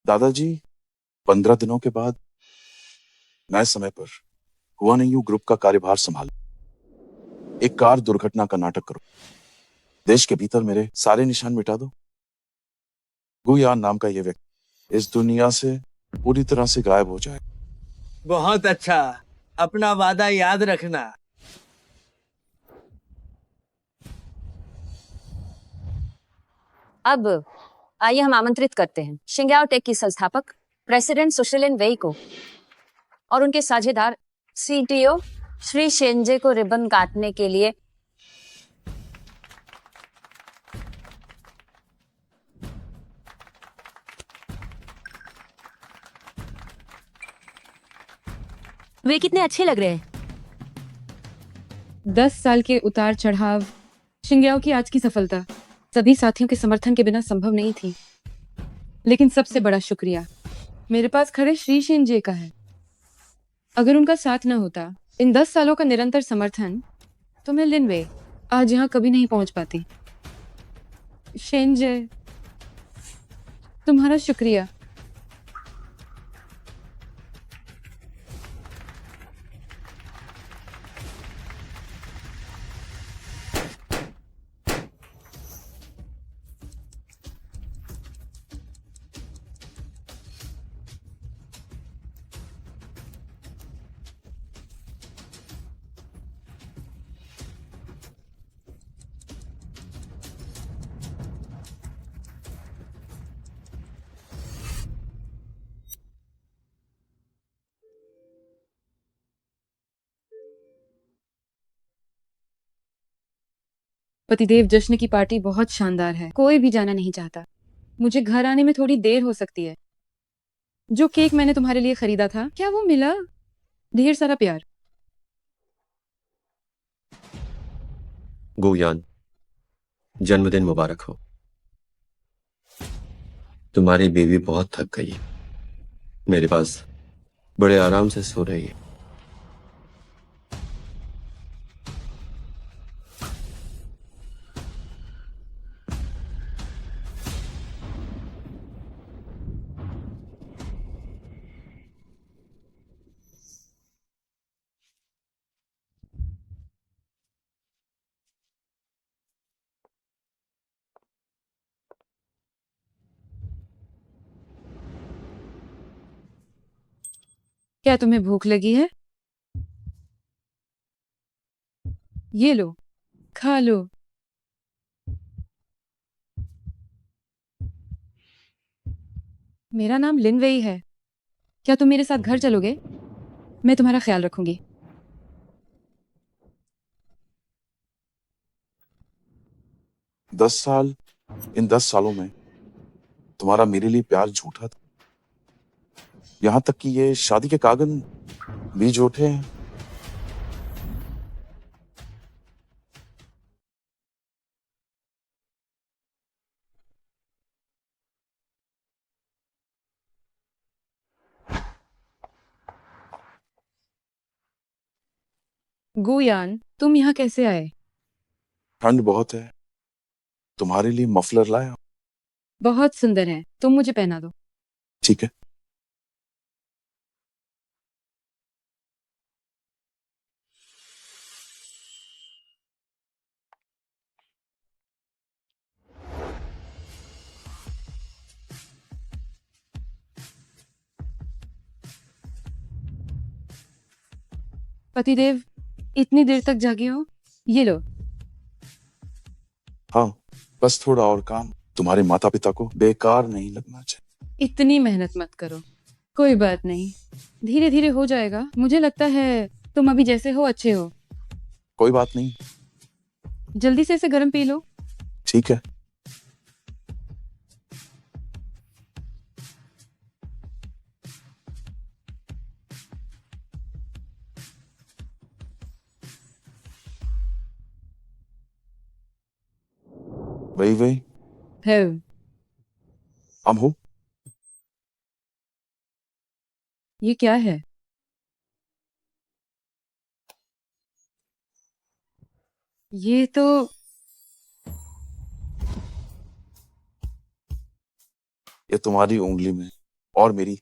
दादाजी, 15 दिनों के बाद नए समय पर हुआ नहीं यूं ग्रुप का कार्यभार संभाल। एक कार दुर्घटना का नाटक करो। देश के भीतर मेरे सारे निशान मिटा दो। गुयान नाम का ये व्यक्ति इस दुनिया से पूरी तरह से गायब हो जाए। बहुत अच्छा। अपना वादा याद रखना। अब आइए हम आमंत्रित करते हैं शिंग्याओ टेक की संस्थापक प्रेसिडेंट सुशीलिन वेई को और उनके साझेदार सीटीओ श्री शेंजे को रिबन काटने के लिए। वे कितने अच्छे लग रहे हैं। 10 साल के उतार चढ़ाव, शिंग्याओ की आज की सफलता सभी साथियों के समर्थन के बिना संभव नहीं थी। लेकिन सबसे बड़ा शुक्रिया मेरे पास खड़े श्री शिंजे का है। अगर उनका साथ न होता, इन 10 सालों का निरंतर समर्थन, तो मैं लिनवे आज यहाँ कभी नहीं पहुंच पाती। शिंजे, तुम्हारा शुक्रिया। पतिदेव, जश्न की पार्टी बहुत शानदार है। कोई भी जाना नहीं चाहता। मुझे घर आने में थोड़ी देर हो सकती है। जो केक मैंने तुम्हारे लिए खरीदा था, क्या वो मिला? ढेर सारा प्यार। गुयान, जन्मदिन मुबारक हो। तुम्हारी बीवी बहुत थक गई है, मेरे पास बड़े आराम से सो रही है। क्या तुम्हें भूख लगी है? ये लो, खा लो। मेरा नाम लिनवेई है। क्या तुम मेरे साथ घर चलोगे? मैं तुम्हारा ख्याल रखूंगी। 10 साल, इन 10 सालों में तुम्हारा मेरे लिए प्यार झूठा था। यहां तक कि ये शादी के कागज भी झूठे हैं। गुयान, तुम यहाँ कैसे आए? ठंड बहुत है, तुम्हारे लिए मफलर लाया। बहुत सुंदर है, तुम मुझे पहना दो। ठीक है। पतिदेव, इतनी देर तक जागे हो? ये लो। हाँ, बस थोड़ा और काम। तुम्हारे माता पिता को बेकार नहीं लगना चाहिए। इतनी मेहनत मत करो। कोई बात नहीं, धीरे धीरे हो जाएगा। मुझे लगता है तुम अभी जैसे हो अच्छे हो। कोई बात नहीं। जल्दी से इसे गर्म पी लो। ठीक है। वही वही है। हम हो। ये क्या है? ये तो ये तुम्हारी उंगली में और मेरी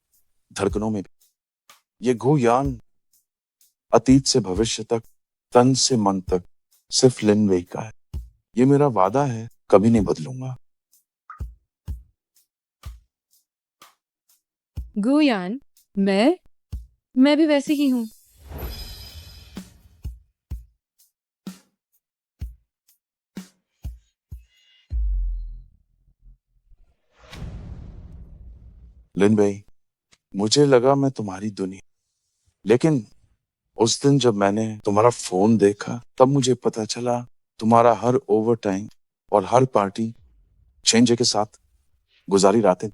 धड़कनों में भी। ये गुयान अतीत से भविष्य तक, तन से मन तक सिर्फ लिन वेई का है। ये मेरा वादा है, कभी नहीं बदलूंगा। गुयान, मैं भी वैसी ही हूँ। लिन वेई, मुझे लगा मैं तुम्हारी दुनिया, लेकिन उस दिन जब मैंने तुम्हारा फोन देखा तब मुझे पता चला तुम्हारा हर ओवर टाइम और हर पार्टी शेंजे के साथ गुजारी रातें।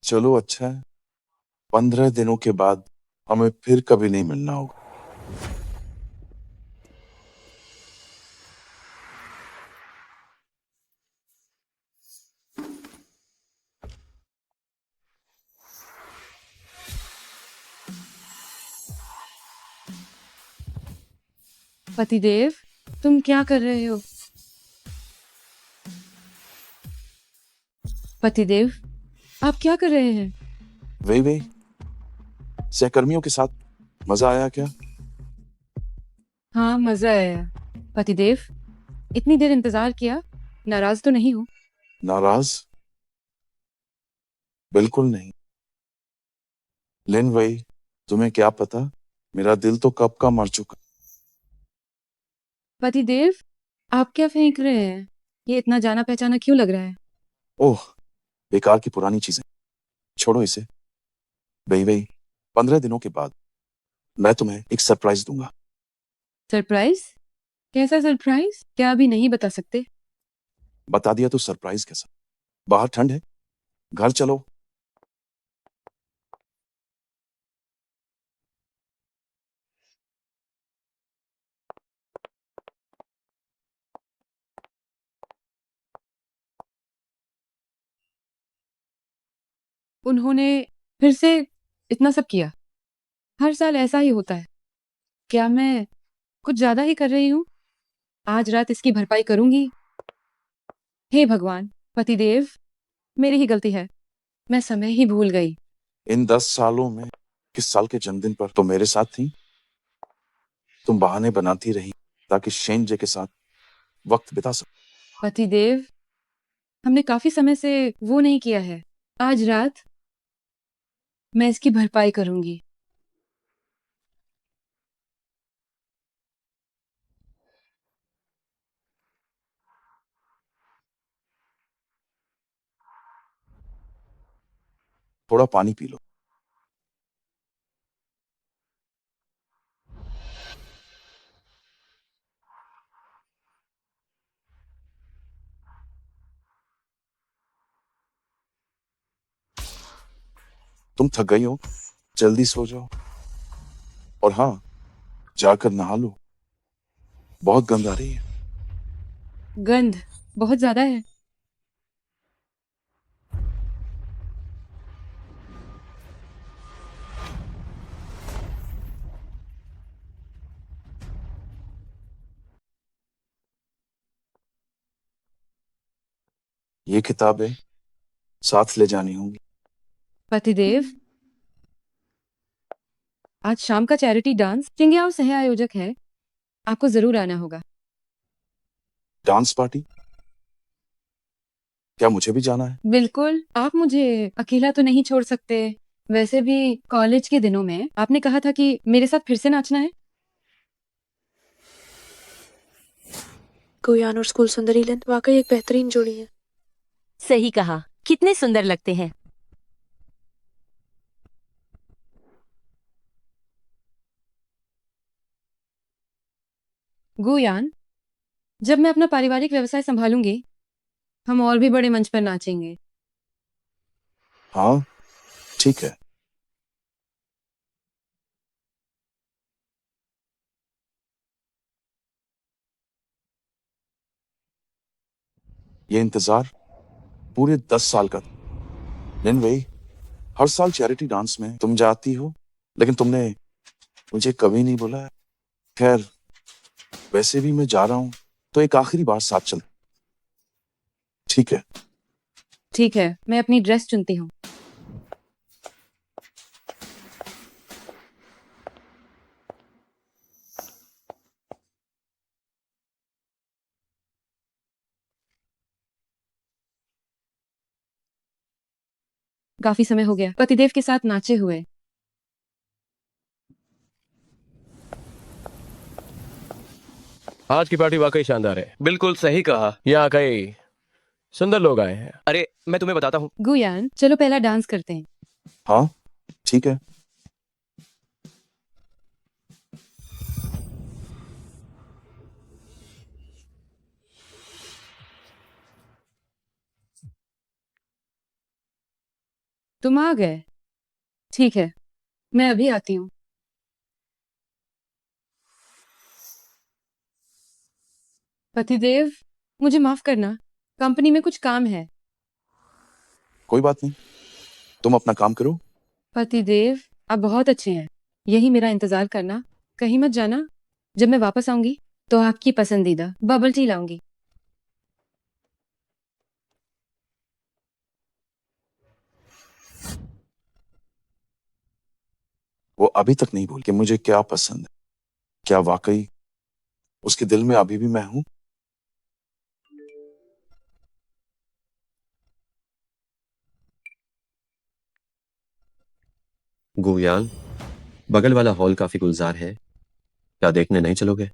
चलो अच्छा है, 15 दिनों के बाद हमें फिर कभी नहीं मिलना होगा। पतिदेव, तुम क्या कर रहे हो? पतिदेव, आप क्या कर रहे हैं? वे सहकर्मियों के साथ मजा आया क्या? हाँ, मजा आया। पतिदेव, इतनी देर इंतजार किया, नाराज तो नहीं हो? नाराज? बिल्कुल नहीं। लिन वही, तुम्हें क्या पता, मेरा दिल तो कब का मर चुका। पतिदेव, आप क्या फेंक रहे हैं? ये इतना जाना पहचाना क्यों लग रहा है? ओह, बेकार की पुरानी चीजें, छोड़ो इसे। वही 15 दिनों के बाद मैं तुम्हें एक सरप्राइज दूंगा। सरप्राइज? कैसा सरप्राइज? क्या अभी नहीं बता सकते? बता दिया तो सरप्राइज कैसा? बाहर ठंड है, घर चलो। उन्होंने फिर से इतना सब किया। हर साल ऐसा ही होता है। क्या मैं कुछ ज्यादा ही कर रही हूँ? आज रात इसकी भरपाई करूंगी। हे भगवान, पतिदेव, मेरी ही गलती है। मैं समय ही भूल गई। इन 10 सालों में किस साल के जन्मदिन पर तुम मेरे साथ थी? तुम बहाने बनाती रही ताकि शेंजे के साथ वक्त बिता सको। पतिदेव, हमने काफी समय से वो नहीं किया है। आज रात मैं इसकी भरपाई करूंगी। थोड़ा पानी पी लो। तुम थक गई हो, जल्दी सो जाओ। और हाँ, जाकर नहा लो, बहुत गंद आ रही है। गंध बहुत ज्यादा है। ये किताबें साथ ले जानी होंगी। पतिदेव, आज शाम का चैरिटी डांस चिंग्याओ सह आयोजक है। आपको जरूर आना होगा। Dance party? क्या मुझे भी जाना है? बिल्कुल, आप मुझे अकेला तो नहीं छोड़ सकते। वैसे भी कॉलेज के दिनों में आपने कहा था कि मेरे साथ फिर से नाचना है। गुयान और स्कूल सुंदरी लिन वाकई एक बेहतरीन जोड़ी है। सही कहा, कितने सुंदर लगते हैं। गुयान, जब मैं अपना पारिवारिक व्यवसाय संभालूंगी, हम और भी बड़े मंच पर नाचेंगे। हाँ, ठीक है। ये इंतजार पूरे 10 साल का था। लिन वही, हर साल चैरिटी डांस में तुम जाती हो, लेकिन तुमने मुझे कभी नहीं बुलाया। खैर, वैसे भी मैं जा रहा हूं, तो एक आखिरी बार साथ चल। ठीक है। ठीक है, मैं अपनी ड्रेस चुनती हूँ। काफी समय हो गया पतिदेव के साथ नाचे हुए। आज की पार्टी वाकई शानदार है। बिल्कुल सही कहा। यहाँ कई सुंदर लोग आए हैं। अरे मैं तुम्हें बताता हूँ। गुयान, चलो पहला डांस करते हैं। हाँ ठीक है। तुम आ गए। ठीक है, मैं अभी आती हूँ। पतिदेव, मुझे माफ करना, कंपनी में कुछ काम है। कोई बात नहीं, तुम अपना काम करो। पतिदेव, आप बहुत अच्छे हैं। यही मेरा इंतजार करना, कहीं मत जाना। जब मैं वापस आऊंगी तो आपकी पसंदीदा बबल टी लाऊंगी। वो अभी तक नहीं भूल कि मुझे क्या पसंद है। क्या वाकई उसके दिल में अभी भी मैं हूं? गुयान, बगल वाला हॉल काफी गुलजार है, क्या देखने नहीं चलोगे?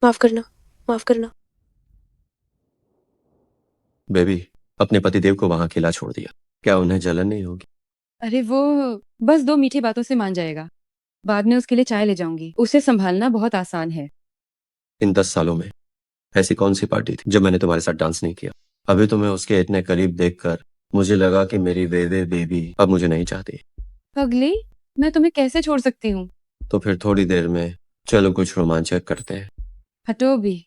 माफ करना, माफ करना। बेबी, अपने पतिदेव को वहां अकेला छोड़ दिया, क्या उन्हें जलन नहीं होगी? अरे वो बस 2 मीठी बातों से मान जाएगा। बाद में उसके लिए चाय ले जाऊंगी। उसे संभालना बहुत आसान है। इन 10 सालों में ऐसी कौन सी पार्टी थी जब मैंने तुम्हारे साथ डांस नहीं किया? अभी तुम्हें उसके इतने करीब देखकर मुझे लगा कि मेरी वेवे बेबी अब मुझे नहीं चाहती। पगली, मैं तुम्हें कैसे छोड़ सकती हूँ? तो फिर थोड़ी देर में चलो कुछ रोमांचक करते हैं। हटो भी।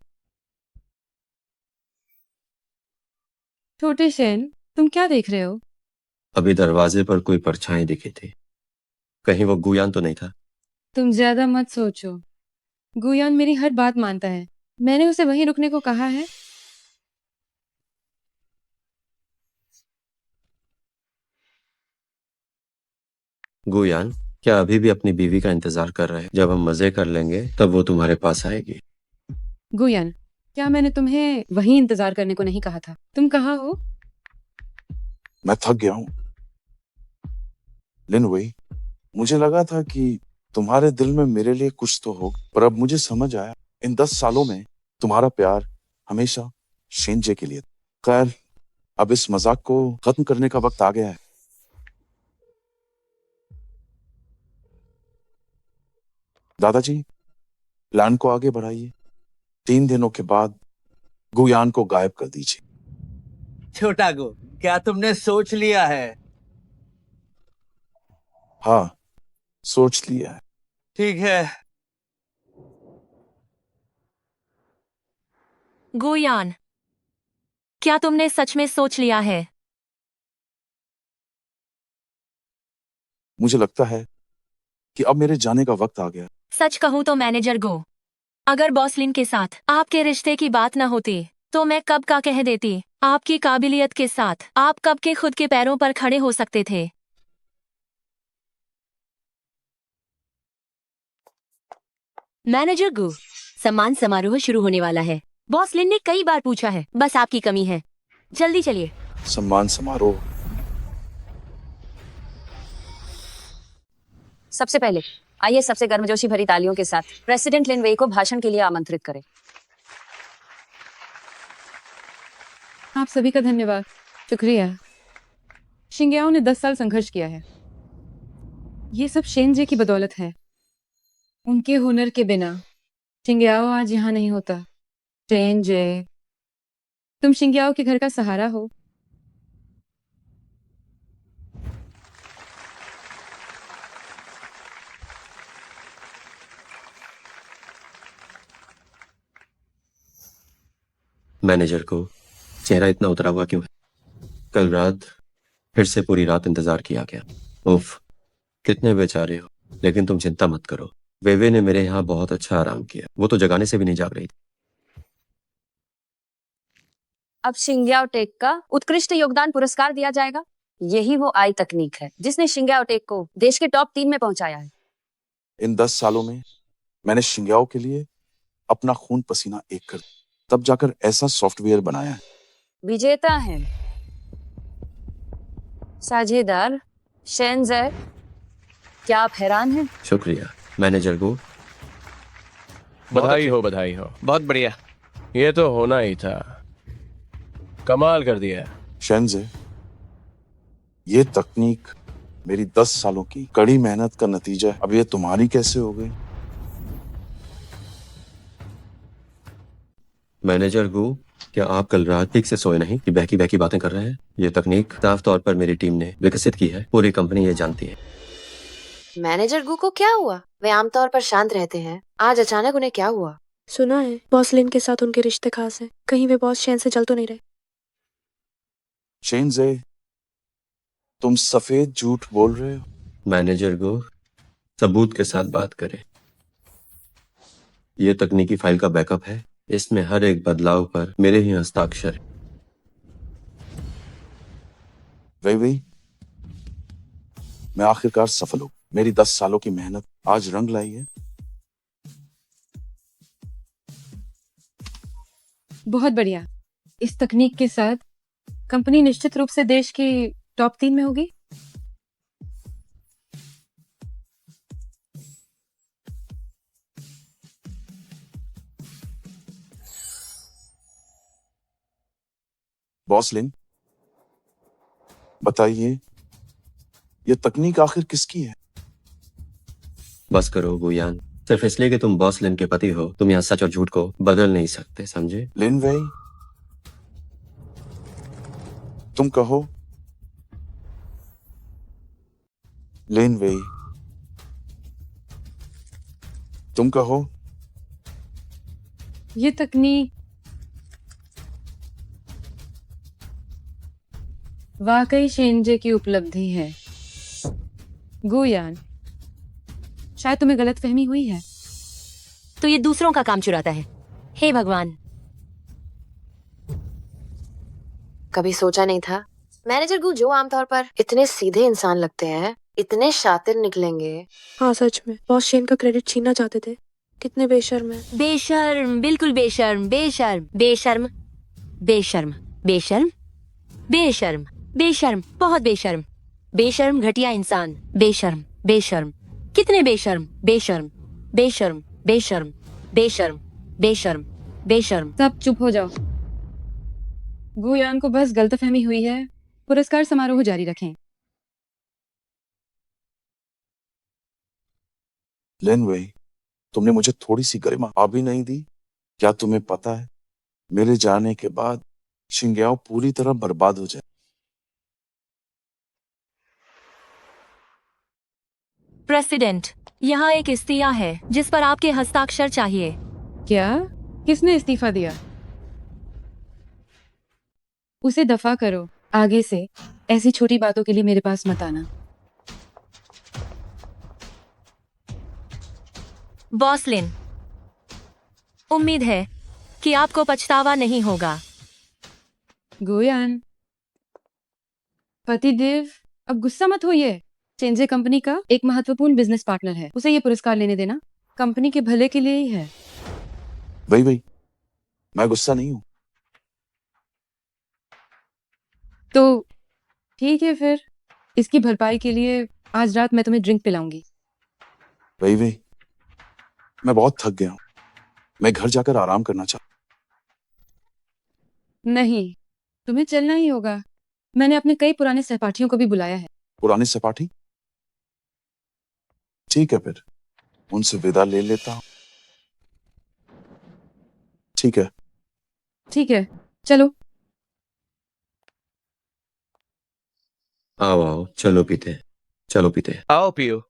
छोटे शेन, तुम क्या देख रहे हो? अभी दरवाजे पर कोई परछाई दिखी थी, कहीं वो गुयान तो नहीं था? तुम ज्यादा मत सोचो। गुयान मेरी हर बात मानता है। मैंने उसे वहीं रुकने को कहा है। गुयान, क्या अभी भी अपनी बीवी का इंतजार कर रहे हैं? जब हम मजे कर लेंगे तब वो तुम्हारे पास आएगी। गुयान, क्या मैंने तुम्हें वहीं इंतजार करने को नहीं कहा था? तुम कहाँ हो? मैं थक गया हूं लिन वही। मुझे लगा था कि तुम्हारे दिल में मेरे लिए कुछ तो हो, पर अब मुझे समझ आया इन 10 सालों में तुम्हारा प्यार हमेशा शेंजे के लिए था। खैर, अब इस मजाक को खत्म करने का वक्त आ गया है। दादाजी, प्लान को आगे बढ़ाइए। 3 दिनों के बाद गुयान को गायब कर दीजिए। छोटा गो, क्या तुमने सोच लिया है? हाँ, सोच लिया है। ठीक है। गुयान, क्या तुमने सच में सोच लिया है? मुझे लगता है कि अब मेरे जाने का वक्त आ गया। सच कहूँ तो मैनेजर गो, अगर बॉसलिन के साथ आपके रिश्ते की बात न होती तो मैं कब का कह देती। आपकी काबिलियत के साथ आप कब के खुद के पैरों पर खड़े हो सकते थे। मैनेजर गो, सम्मान समारोह शुरू होने वाला है। बॉसलिन ने कई बार पूछा है, बस आपकी कमी है। जल्दी चलिए। सम्मान समारोह? सबसे पहले आइए सबसे गर्मजोशी भरी तालियों के साथ प्रेसिडेंट लिन वेई को भाषण के लिए आमंत्रित करें। आप सभी का धन्यवाद। शुक्रिया। शिंग्याओ ने 10 साल संघर्ष किया है। ये सब शेनजे की बदौलत है। उनके हुनर के बिना शिंग्याओ आज यहाँ नहीं होता। शेनजे, तुम शिंग्याओ के घर का सहारा हो। मैनेजर को चेहरा इतना उतरा हुआ क्यों है? कल रात फिर से पूरी रात इंतजार किया गया। उफ, कितने बेचारे हो। लेकिन तुम चिंता मत करो, वेवे ने मेरे यहाँ बहुत अच्छा आराम किया। वो तो जगाने से भी नहीं जाग रही थी। अब शिंग्याओ टेक का उत्कृष्ट योगदान पुरस्कार दिया जाएगा। यही वो आई तकनीक है जिसने शिंग्याओ टेक को देश के टॉप 3 में पहुंचाया है। इन 10 सालों में मैंने शिंग्याओ के लिए अपना खून पसीना एक कर तब जाकर ऐसा सॉफ्टवेयर बनाया है। विजेता है साझेदार शेंजे। क्या आप हैरान हैं? शुक्रिया मैनेजर गो। बधाई हो, बधाई हो। बहुत बढ़िया। ये तो होना ही था। कमाल कर दिया। शेंजे, ये तकनीक मेरी 10 सालों की कड़ी मेहनत का नतीजा है। अब ये तुम्हारी कैसे हो गई? मैनेजर गो, क्या आप कल रात ठीक से सोए नहीं कि बहकी बहकी बातें कर रहे हैं? ये तकनीक साफ तौर पर मेरी टीम ने विकसित की है। पूरी कंपनी ये जानती है। मैनेजर गू को क्या हुआ? वे आमतौर पर शांत रहते हैं, आज अचानक उन्हें क्या हुआ? सुना है बॉस लिन के साथ उनके रिश्ते खास हैं। कहीं वे बॉस शैन से जल तो नहीं रहे? शेंजे, तुम सफेद झूठ बोल रहे हो। मैनेजर गो, सबूत के साथ बात करें। ये तकनीकी फाइल का बैकअप है। इसमें हर एक बदलाव पर मेरे ही हस्ताक्षर हैं। वही मैं आखिरकार सफल हूं। मेरी 10 सालों की मेहनत आज रंग लाई है। बहुत बढ़िया। इस तकनीक के साथ कंपनी निश्चित रूप से देश की टॉप 3 में होगी। बॉस लिन, बताइए ये तकनीक आखिर किसकी है? बस करो गुयान। सिर्फ इसलिए कि तुम बॉस लिन के पति हो, तुम यहाँ सच और झूठ को बदल नहीं सकते, समझे? लिन वेई, तुम कहो। लिन वेई, तुम कहो। ये तकनीक वाकई शेंजे की उपलब्धि है। गुयान, शायद तुम्हें गलतफहमी हुई है। तो ये दूसरों का काम चुराता है। हे भगवान। कभी सोचा नहीं था मैनेजर गू जो आमतौर पर इतने सीधे इंसान लगते हैं, इतने शातिर निकलेंगे। हाँ सच में बॉस शेन का क्रेडिट छीनना चाहते थे। कितने बेशर्म है। बेशर्म, बिल्कुल बेशर्म, बेशर्म, बेशर्म, बेशर्म, बेशर्म, बेशर्म, बेशर्म, बहुत बेशर्म, बेशर्म, घटिया इंसान, बेशर्म, बेशर्म, कितने बेशर्म, बेशर्म, बेशर्म, बेशर्म, बेशर्म, बेशर्म, बेशर्म। सब चुप हो जाओ। गुयान को बस गलतफहमी हुई है। पुरस्कार समारोह जारी रखें। लिन वेई, तुमने मुझे थोड़ी सी गरिमा आ भी नहीं दी। क्या तुम्हें पता है मेरे जाने के बाद शिंग्याओ पूरी तरह बर्बाद हो जाए। प्रेसिडेंट, यहाँ एक इस्तीया है जिस पर आपके हस्ताक्षर चाहिए। क्या? किसने इस्तीफा दिया? उसे दफा करो। आगे से ऐसी छोटी बातों के लिए मेरे पास मत आना। बॉसलिन, उम्मीद है कि आपको पछतावा नहीं होगा। गुयान, पतिदेव, अब गुस्सा मत होइए। चेंजे कंपनी का एक महत्वपूर्ण बिजनेस पार्टनर है। उसे ये पुरस्कार लेने देना कंपनी के भले के लिए ही है। वही मैं गुस्सा नहीं हूं। तो ठीक है फिर, इसकी भरपाई के लिए आज रात मैं तुम्हें ड्रिंक पिलाऊंगी। वही मैं बहुत थक गया हूं। मैं घर जाकर आराम करना चाहता नहीं, तुम्हें चलना ही होगा। मैंने अपने कई पुराने सहपाठियों को भी बुलाया है। हूं। पुरानी सपाटी? ठीक है, फिर उनसे विदा ले लेता हूं। ठीक है। ठीक है, चलो। आओ आओ, चलो पीते हैं, चलो पीते हैं। आओ पियो।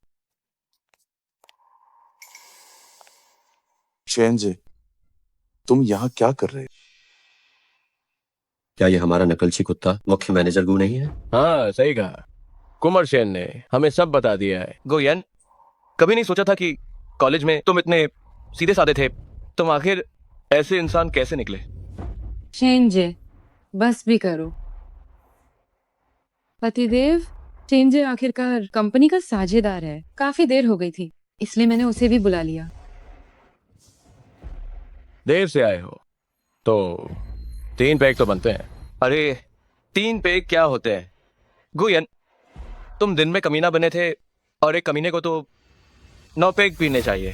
शेंजे, तुम यहाँ क्या कर रहे हो? क्या ये हमारा नकलची कुत्ता मुख्य मैनेजर गु नहीं है? हाँ सही कहा। कुमार सेन ने हमें सब बता दिया है। गोयन, कभी नहीं सोचा था कि कॉलेज में तुम इतने सीधे साधे थे। तुम आखिर ऐसे इंसान कैसे निकले? शेंजे, बस भी करो। पतिदेव, शेंजे आखिरकार कंपनी का साझेदार है। काफी देर हो गई थी, इसलिए मैंने उसे भी बुला लिया। देर से आए हो तो 3 पैक तो बनते हैं। अरे 3 पेग क्या होते हैं गोयन? तुम दिन में कमीना बने थे और एक कमीने को तो 9 पेग पीने चाहिए।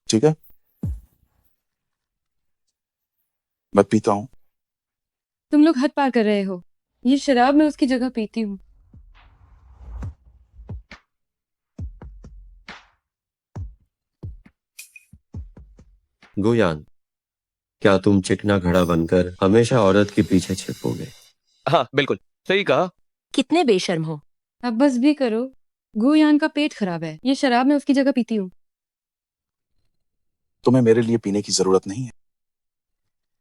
ठीक है, मैं पीता हूं। तुम लोग हद पार कर रहे हो। ये शराब मैं उसकी जगह पीती हूँ। गुयान, क्या तुम चिकना घड़ा बनकर हमेशा औरत के पीछे छिपोगे? हाँ बिल्कुल सही कहा। कितने बेशर्म हो। अब बस भी करो। गुयान का पेट खराब है, ये शराब मैं उसकी जगह पीती हूँ। तुम्हें मेरे लिए पीने की जरूरत नहीं है,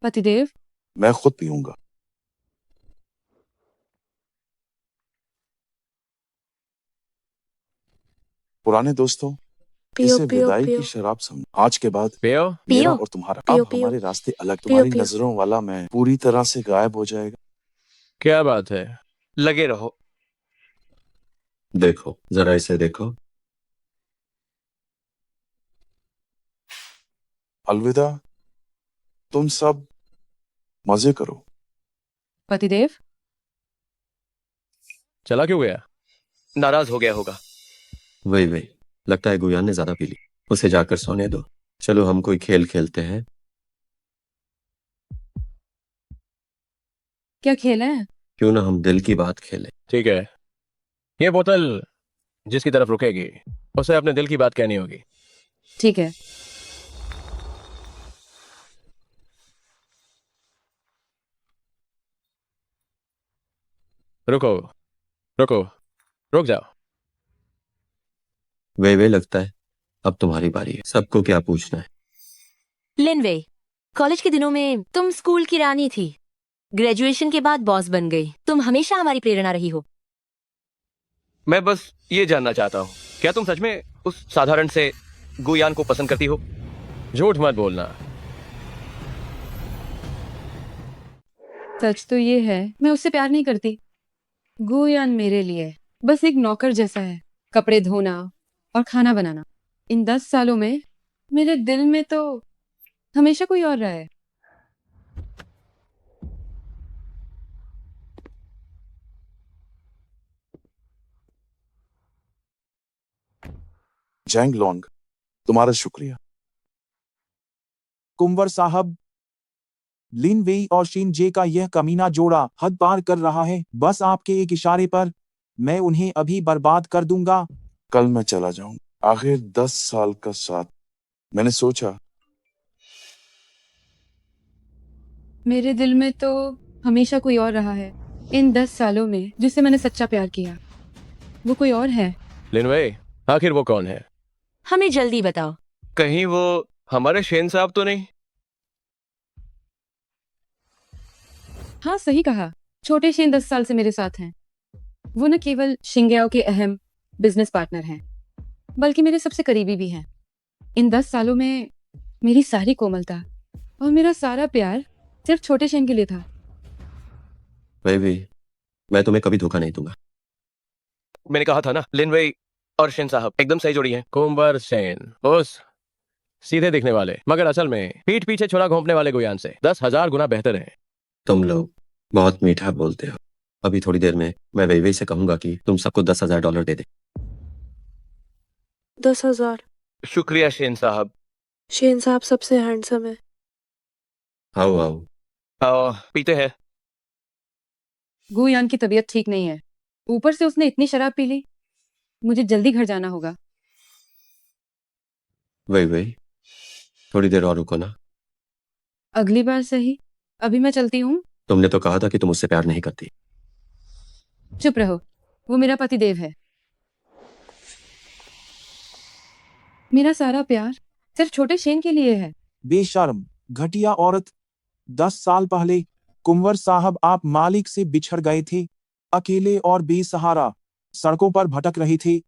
पतिदेव, मैं खुद पीऊंगा। पुराने दोस्तों, पियो इसे पियो विदाई पियो की शराब समझ। आज के बाद पियो। मेरा पियो। और तुम्हारा पियो, अब पियो। हमारे रास्ते अलग। पियो, तुम्हारी पियो। नजरों वाला मैं पूरी तरह से गायब हो जाएगा। क्या बात है? लगे रहो। देखो, जरा इसे देखो। अलविदा, तुम सब मजे करो। पतिदेव, चला क्यों गया? नाराज हो गया होगा। वही लगता है गुयान ने ज्यादा पी ली। उसे जाकर सोने दो। चलो हम कोई खेल खेलते हैं। क्या खेला है? क्यों ना हम दिल की बात खेलें। ठीक है, ये बोतल जिसकी तरफ रुकेगी उसे अपने दिल की बात कहनी होगी। ठीक है। रुको रुको, रुक जाओ। वे लगता है अब तुम्हारी बारी है। सबको क्या पूछना है? लिनवे, कॉलेज के दिनों में तुम स्कूल की रानी थी। ग्रेजुएशन के बाद बॉस बन गई। तुम हमेशा हमारी प्रेरणा रही हो। मैं बस ये जानना चाहता हूँ, क्या तुम सच में उस साधारण से गुयान को पसंद करती हो? झूठ मत बोलना। सच तो ये है, मैं उससे प्यार नहीं करती। गुयान मेरे लिए बस एक नौकर जैसा है। कपड़े धोना और खाना बनाना। इन 10 सालों में मेरे दिल में तो हमेशा कोई और रहा है। जैंग लोंग, तुम्हारा शुक्रिया। कुंवर साहब, लिन वेई और शिन जे का यह कमीना जोड़ा हद पार कर रहा है। बस आपके एक इशारे पर मैं उन्हें अभी बर्बाद कर दूंगा। कल मैं चला जाऊं। आखिर 10 साल का साथ। मैंने सोचा मेरे दिल में तो हमेशा कोई और रहा है। इन 10 सालों में जिसे मैंने सच्चा प्यार किया, वो कोई और है। लिनवे, आखिर वो कौन है? हमें जल्दी बताओ। कहीं वो हमारे शेन साहब तो नहीं? हाँ, सही कहा। छोटे शेन 10 साल से मेरे साथ हैं। वो न केवल शिंग्याओ के अहम बिजनेस पार्टनर हैं, बल्कि मेरे सबसे करीबी भी हैं। इन 10 सालों में मेरी सारी कोमलता और मेरा सारा प्यार सिर्फ छोटे शेन के लिए था। मैं तुम्हें कभी धोखा नहीं दूंगा। मैंने कहा था ना, लिन वेई और शेन साहब एकदम सही जोड़ी है। कुंवर सेन, उस सीधे दिखने वाले मगर असल में पीठ पीछे छुरा घोंपने वाले गुयान से 10,000 गुना बेहतर है। तुम लोग बहुत मीठा बोलते हो। अभी थोड़ी देर में मैं वे से कहूंगा कि तुम सबको $10,000 दे दे। 10,000। शुक्रिया शेन साहब। शेन साहब सबसे हैंडसम है। आओ आओ। आओ पीते हैं। गुयान की तबीयत ठीक नहीं है, ऊपर से उसने इतनी शराब पी ली। मुझे जल्दी घर जाना होगा। वही थोड़ी देर और रुको ना। अगली बार सही, अभी मैं चलती हूँ। तुमने तो कहा था कि तुम उससे प्यार नहीं करती। चुप रहो, वो मेरा पतिदेव है। मेरा सारा प्यार सिर्फ छोटे शेन के लिए है। बेशर्म, घटिया औरत। 10 साल पहले कुंवर साहब आप मालिक से बिछड़ गए थे, अकेले और बेसहारा सड़कों पर भटक रहे थे।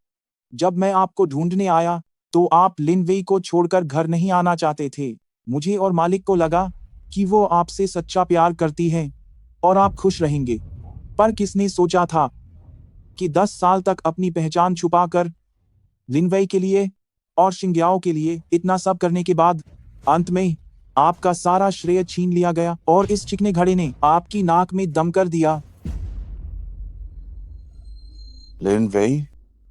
जब मैं आपको ढूंढने आया तो आप लिनवेई को छोड़कर घर नहीं आना चाहते थे। मुझे और मालिक को लगा कि वो आपसे सच्चा प्यार करती है और आप खुश रहेंगे। पर किसने सोचा था कि 10 साल तक अपनी पहचान छुपाकर लिनवेई के लिए और शिंग्याओ के लिए इतना सब करने के बाद अंत में आपका सारा श्रेय छीन लिया गया और इस चिकने घड़े ने आपकी नाक में दम कर दिया। लिन वेई,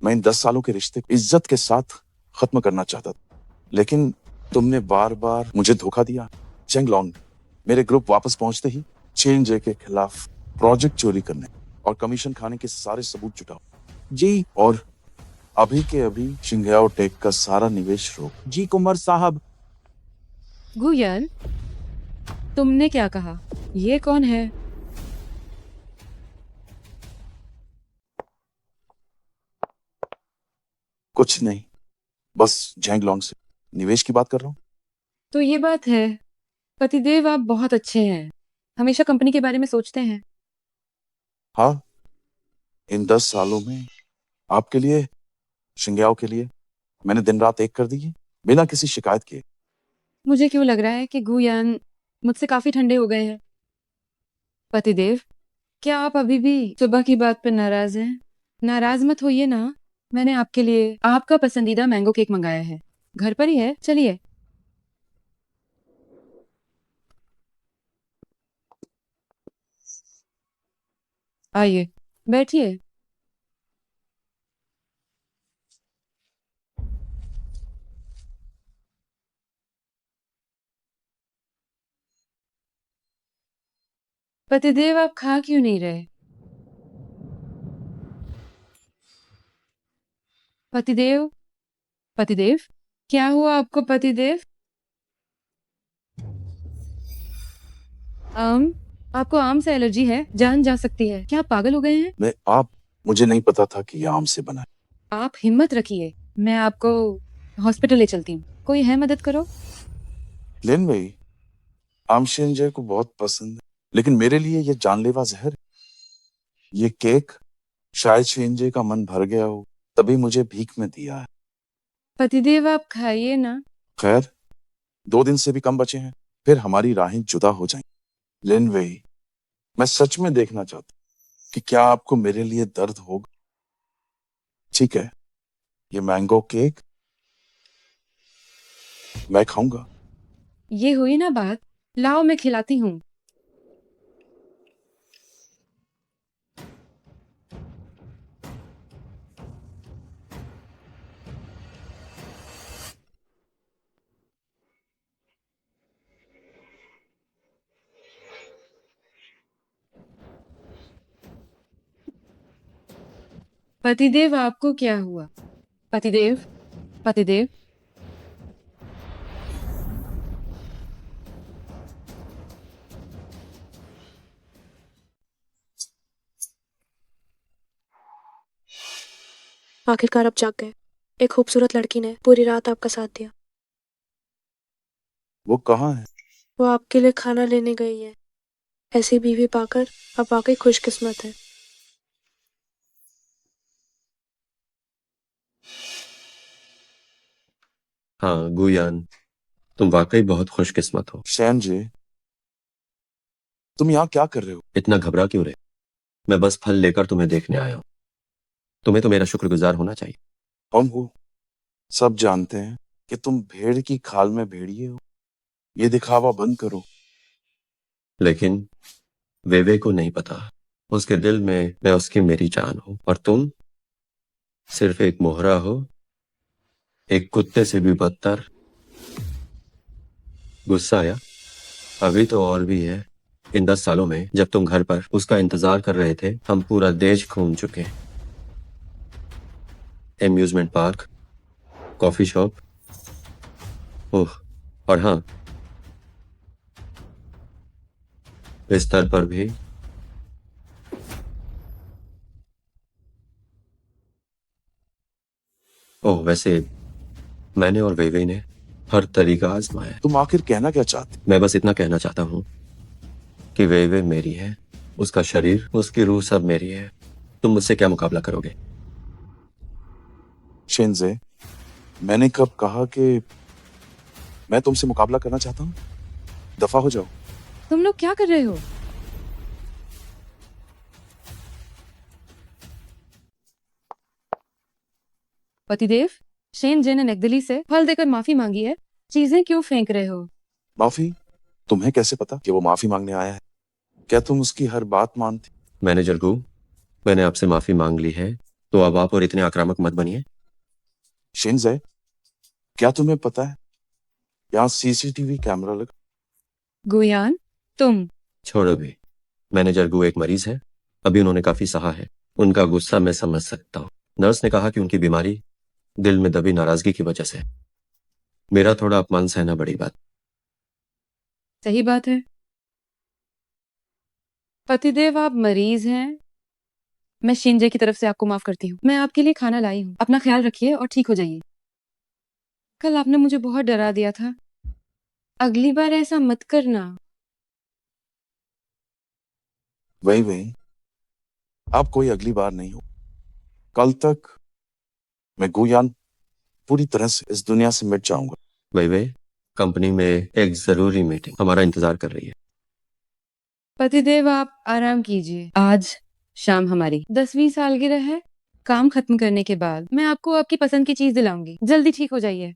मैं इन 10 सालों के रिश्ते को इज्जत के साथ खत्म करना चाहता था, लेकिन तुमने बार बार मुझे धोखा दिया। चेंगलोंग, मेरे ग्रुप वापस पहुंचते ही चेन जे के खिलाफ प्रोजेक्ट चोरी करने और कमीशन खाने के सारे सबूत जुटाओ जी और अभी के अभी शिंग्याओ टेक का सारा निवेश रोक। जी कुंवर साहब। गुयन, तुमने क्या कहा? ये कौन है? कुछ नहीं, बस जैंगलोंग से निवेश की बात कर रहा हूँ। तो ये बात है। पतिदेव, आप बहुत अच्छे हैं, हमेशा कंपनी के बारे में सोचते हैं। हाँ, इन 10 सालों में आपके लिए, शिंग्याओ के लिए मैंने दिन रात एक कर दी है, बिना किसी शिकायत के। मुझे क्यों लग रहा है कि गुयान मुझसे काफी ठंडे हो गए हैं। पतिदेव, क्या आप अभी भी सुबह की बात पर नाराज हैं? नाराज मत होइए ना, मैंने आपके लिए आपका पसंदीदा मैंगो केक मंगाया है, घर पर ही है, चलिए। आइए, बैठिए। पतिदेव, आप खा क्यों नहीं रहे? पतिदेव, पतिदेव, क्या हुआ आपको पतिदेव? आम, आपको आम से एलर्जी है, जान जा सकती है। क्या आप पागल हो गए हैं? मुझे नहीं पता था कि ये आम से बना है। आप हिम्मत रखिए, मैं आपको हॉस्पिटल ले चलती हूँ। कोई है, मदद करो। लिन वेई, आम शिंजे को बहुत पसंद है, लेकिन मेरे लिए ये जानलेवा जहर है। ये केक शायद शिंजे का मन भर गया हो, तभी मुझे भीख में दिया है। पतिदेव, आप खाइए ना। खैर, 2 दिन से भी कम बचे हैं, फिर हमारी राहें जुदा हो जाएंगी। लिन वेई, मैं सच में देखना चाहता हूँ कि क्या आपको मेरे लिए दर्द होगा। ठीक है, ये मैंगो केक मैं खाऊंगा। ये हुई ना बात, लाओ मैं खिलाती हूँ। पतिदेव, आपको क्या हुआ? पतिदेव, पतिदेव, आखिरकार अब जाग गए। एक खूबसूरत लड़की ने पूरी रात आपका साथ दिया। वो कहाँ है? वो आपके लिए खाना लेने गई है। ऐसी बीवी पाकर आप वाकई खुशकिस्मत है। हाँ गुयान, तुम वाकई बहुत खुशकिस्मत हो। शैनजे, तुम यहाँ क्या कर रहे हो? इतना घबरा क्यों रहे? मैं बस फल लेकर तुम्हें देखने आया हूँ। तुम्हें तो मेरा शुक्रगुजार होना चाहिए। हम हो सब जानते हैं कि तुम भेड़ की खाल में भेड़िए हो। ये दिखावा बंद करो। लेकिन वेवे को नहीं पता, उसके दिल में मैं उसकी मेरी जान हूं और तुम सिर्फ एक मोहरा हो, एक कुत्ते से भी बदतर। गुस्सा आया? अभी तो और भी है। इन 10 सालों में जब तुम घर पर उसका इंतजार कर रहे थे, हम पूरा देश घूम चुके। एम्यूजमेंट पार्क, कॉफी शॉप, ओह, और हाँ, बिस्तर पर भी। ओह, वैसे मैंने और वेवे ने हर तरीका आजमाया। तुम आखिर कहना क्या चाहते? मैं बस इतना कहना चाहता हूँ कि वे मेरी है, उसका शरीर, उसकी रूह सब मेरी है। तुम मुझसे क्या मुकाबला करोगे? शिंजे, मैंने कब कहा कि मैं तुमसे मुकाबला करना चाहता हूँ? दफा हो जाओ। तुम लोग क्या कर रहे हो? पतिदेव, शेन जे ने नेकदिली से फल देकर माफी मांगी है। चीजें क्यों फेंक रहे हो? माफी? तुम्हें कैसे पता कि वो माफी मांगने आया है? क्या तुम उसकी हर बात मानती? मैनेजर गू, मैंने आपसे माफी मांग ली है, तो अब आप और इतने आक्रामक मत बनिए। शिंजे, क्या तुम्हें पता है यहाँ सीसीटीवी कैमरा लगा? गुयान, तुम। छोड़ो भी। मैनेजर गू एक मरीज है, अभी उन्होंने काफी सहा है। उनका गुस्सा मैं समझ सकता हूँ। नर्स ने कहा कि उनकी बीमारी दिल में दबी नाराजगी की वजह से। मेरा थोड़ा अपमान सहना बड़ी बात। सही बात है। पतिदेव, आप मरीज हैं। मैं शिंजे की तरफ से आपको माफ करती हूँ। मैं आपके लिए खाना लाई हूँ। अपना ख्याल रखिए और ठीक हो जाइए। कल आपने मुझे बहुत डरा दिया था। अगली बार ऐसा मत करना। वही वही, अब कोई अगली बार नहीं हो। कल तक मैं गुयान पूरी तरह से इस दुनिया से मिट जाऊंगा। वे कंपनी में एक जरूरी मीटिंग हमारा इंतजार कर रही है। पतिदेव, आप आराम कीजिए। आज शाम हमारी 10वीं सालगिरह है। काम खत्म करने के बाद मैं आपको आपकी पसंद की चीज दिलाऊंगी। जल्दी ठीक हो जाइए।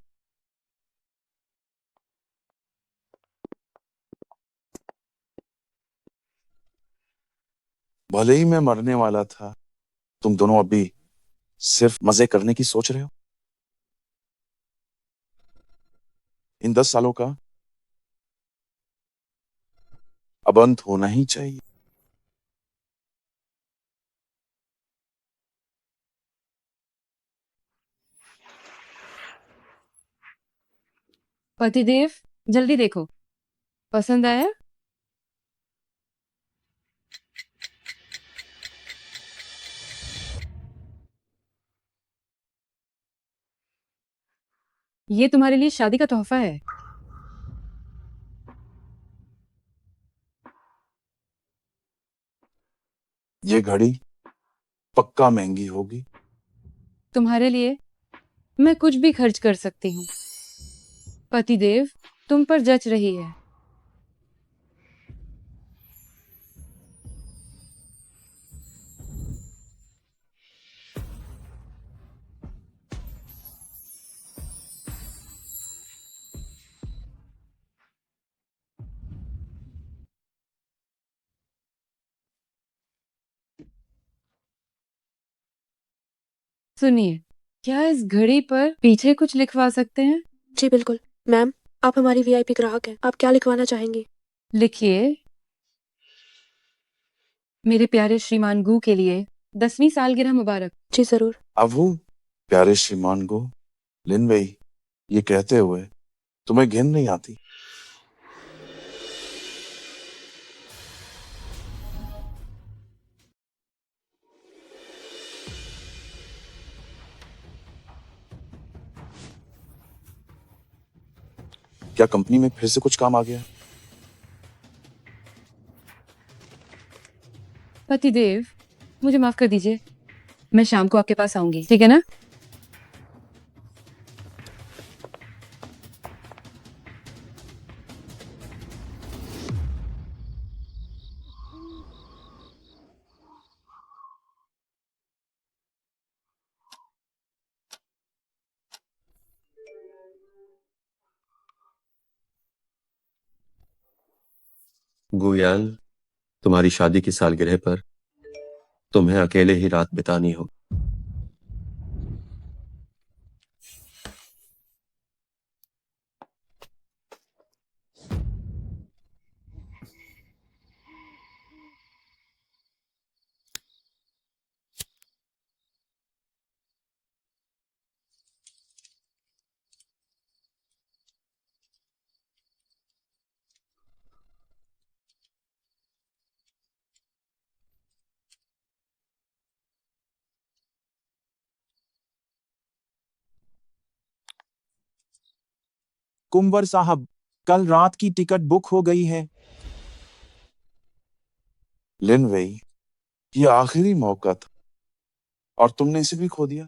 भले ही मैं मरने वाला था, तुम दोनों अभी सिर्फ मजे करने की सोच रहे हो। इन 10 सालों का अब अंत होना ही चाहिए। पतिदेव, जल्दी देखो। पसंद आया? ये तुम्हारे लिए शादी का तोहफा है। ये घड़ी पक्का महंगी होगी। तुम्हारे लिए मैं कुछ भी खर्च कर सकती हूँ। पतिदेव, तुम पर जच रही है। सुनिए, क्या इस घड़ी पर पीछे कुछ लिखवा सकते हैं? जी बिल्कुल मैम, आप हमारी वीआईपी ग्राहक हैं। आप क्या लिखवाना चाहेंगी? लिखिए, मेरे प्यारे श्रीमान गू के लिए 10वीं सालगिरह मुबारक। जी जरूर। अब वो प्यारे श्रीमान को लिनवेई, ये कहते हुए तुम्हें घिन नहीं आती? क्या कंपनी में फिर से कुछ काम आ गया? पतिदेव, मुझे माफ कर दीजिए। मैं शाम को आपके पास आऊंगी, ठीक है ना? गुयान, तुम्हारी शादी की सालगिरह पर तुम्हें अकेले ही रात बितानी हो। कुंवर साहब, कल रात की टिकट बुक हो गई है। लिन वेई, ये आखिरी मौका था और तुमने इसे भी खो दिया।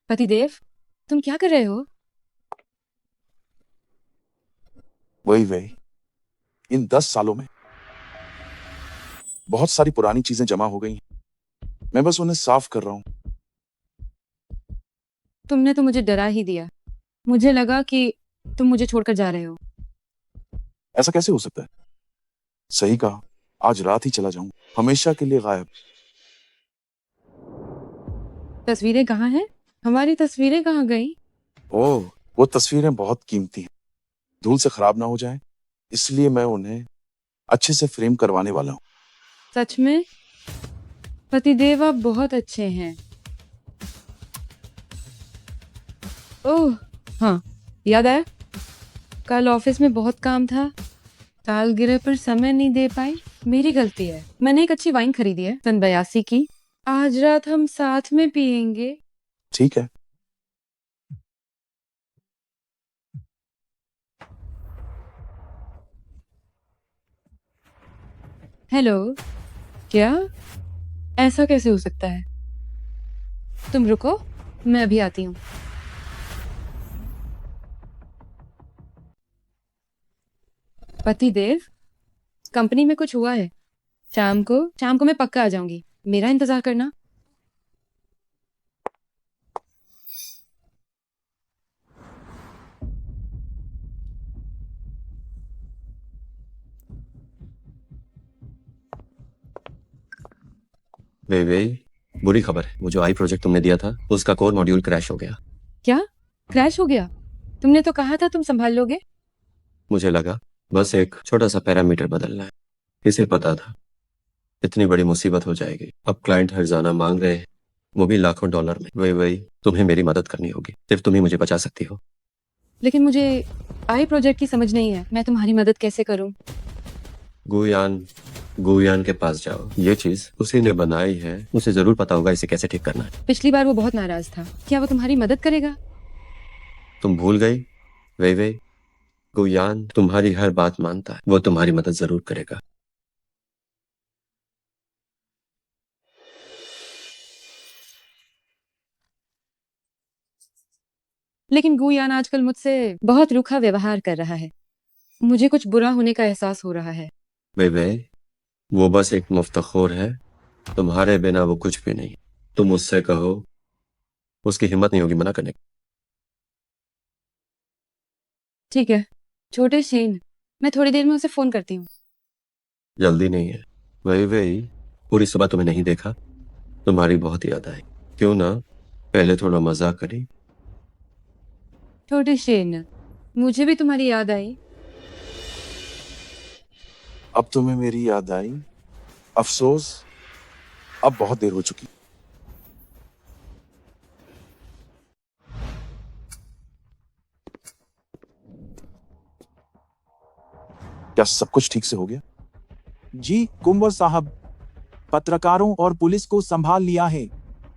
पतिदेव, तुम क्या कर रहे हो? वही वेई, इन 10 सालों में बहुत सारी पुरानी चीजें जमा हो गई हैं। मैं बस उन्हें साफ कर रहा हूं। तुमने तो मुझे डरा ही दिया। मुझे लगा कि तुम मुझे छोड़कर जा रहे हो। ऐसा कैसे हो सकता है? सही कहा, आज रात ही चला जाऊं, हमेशा के लिए गायब। तस्वीरें कहाँ हैं? हमारी तस्वीरें कहाँ गई? ओह, वो तस्वीरें बहुत कीमती हैं, धूल से खराब ना हो जाए, इसलिए मैं उन्हें अच्छे से फ्रेम करवाने वाला हूँ। सच में? पतिदेव, आप बहुत अच्छे हैं। ओह, हाँ, याद आया। कल ऑफिस में बहुत काम था, सालगिरह पर समय नहीं दे पाई। मेरी गलती है। मैंने एक अच्छी वाइन खरीदी है, सन 82 की। आज रात हम साथ में पियेंगे। ठीक है। हेलो। क्या? ऐसा कैसे हो सकता है? तुम रुको, मैं अभी आती हूँ। पतिदेव, कंपनी में कुछ हुआ है। शाम को मैं पक्का आ जाऊंगी। मेरा इंतजार करना। वे बुरी खबर है, वो जो आई प्रोजेक्ट तुमने दिया था उसका कोर मॉड्यूल क्रैश हो गया। क्या? क्रैश हो गया? तुमने तो कहा था तुम संभाल लोगे। मुझे लगा बस एक छोटा सा पैरामीटर बदलना है। किसे पता था इतनी बड़ी मुसीबत हो जाएगी। अब क्लाइंट हर्जाना मांग रहे हैं, वो भी लाखों डॉलर में। वही तुम्हें मेरी मदद करनी होगी, सिर्फ तुम ही मुझे बचा सकती हो। लेकिन मुझे आई प्रोजेक्ट की समझ नहीं है। मैं तुम्हारी मदद कैसे करूं? गुयान के पास जाओ। ये चीज उसी ने बनाई है, उसे जरूर पता होगा इसे कैसे ठीक करना है। पिछली बार वो बहुत नाराज था। क्या वो तुम्हारी मदद करेगा? तुम भूल गई? वे गुयान तुम्हारी हर बात मानता है, वो तुम्हारी मदद जरूर करेगा। लेकिन गुयान आजकल मुझसे बहुत रूखा व्यवहार कर रहा है। मुझे कुछ बुरा होने का एहसास हो रहा है। वे वो बस एक मुफ्तखोर है, तुम्हारे बिना वो कुछ भी नहीं। तुम उससे कहो, उसकी हिम्मत नहीं होगी मना करने की। ठीक है, छोटे शेन, मैं थोड़ी देर में उसे फोन करती हूँ। जल्दी नहीं है। वही पूरी सुबह तुम्हें नहीं देखा, तुम्हारी बहुत याद आई। क्यों ना पहले थोड़ा मजाक करी। छोटे शेन, मुझे भी तुम्हारी याद आई। अब तुम्हें मेरी याद आई? अफसोस, अब बहुत देर हो चुकी। क्या सब कुछ ठीक से हो गया? जी कुंवर साहब, पत्रकारों और पुलिस को संभाल लिया है।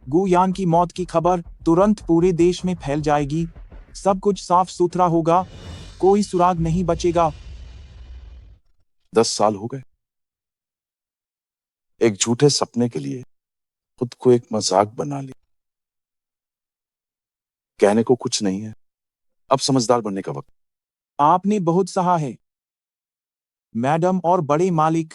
गुयान की मौत की खबर तुरंत पूरे देश में फैल जाएगी। सब कुछ साफ सुथरा होगा, कोई सुराग नहीं बचेगा। 10 साल हो गए एक झूठे सपने के लिए खुद को एक मजाक बना लिया। कहने को कुछ नहीं है, अब समझदार बनने का वक्त। आपने बहुत सहा है मैडम और बड़े मालिक।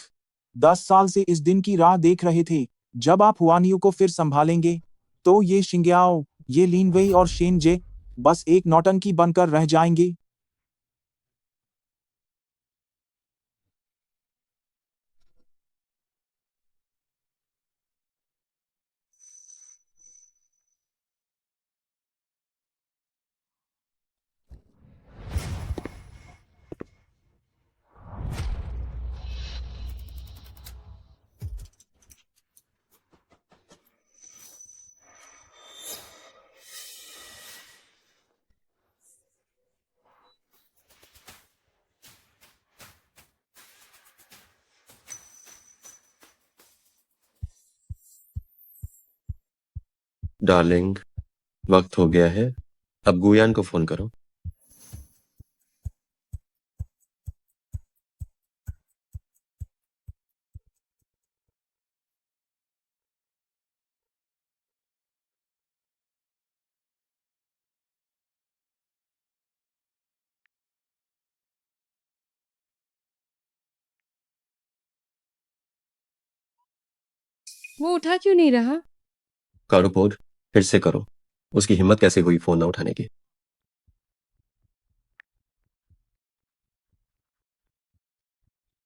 10 साल से इस दिन की राह देख रहे थे जब आप हुआनियों को फिर संभालेंगे। तो ये शिंग्याओ, ये लिनवेई और शेनजे बस एक नौटंकी बनकर रह जाएंगे। डार्लिंग, वक्त हो गया है, अब गुयान को फोन करो। वो उठा क्यों नहीं रहा? करो फोन, फिर से करो। उसकी हिम्मत कैसे हुई फोन ना उठाने की?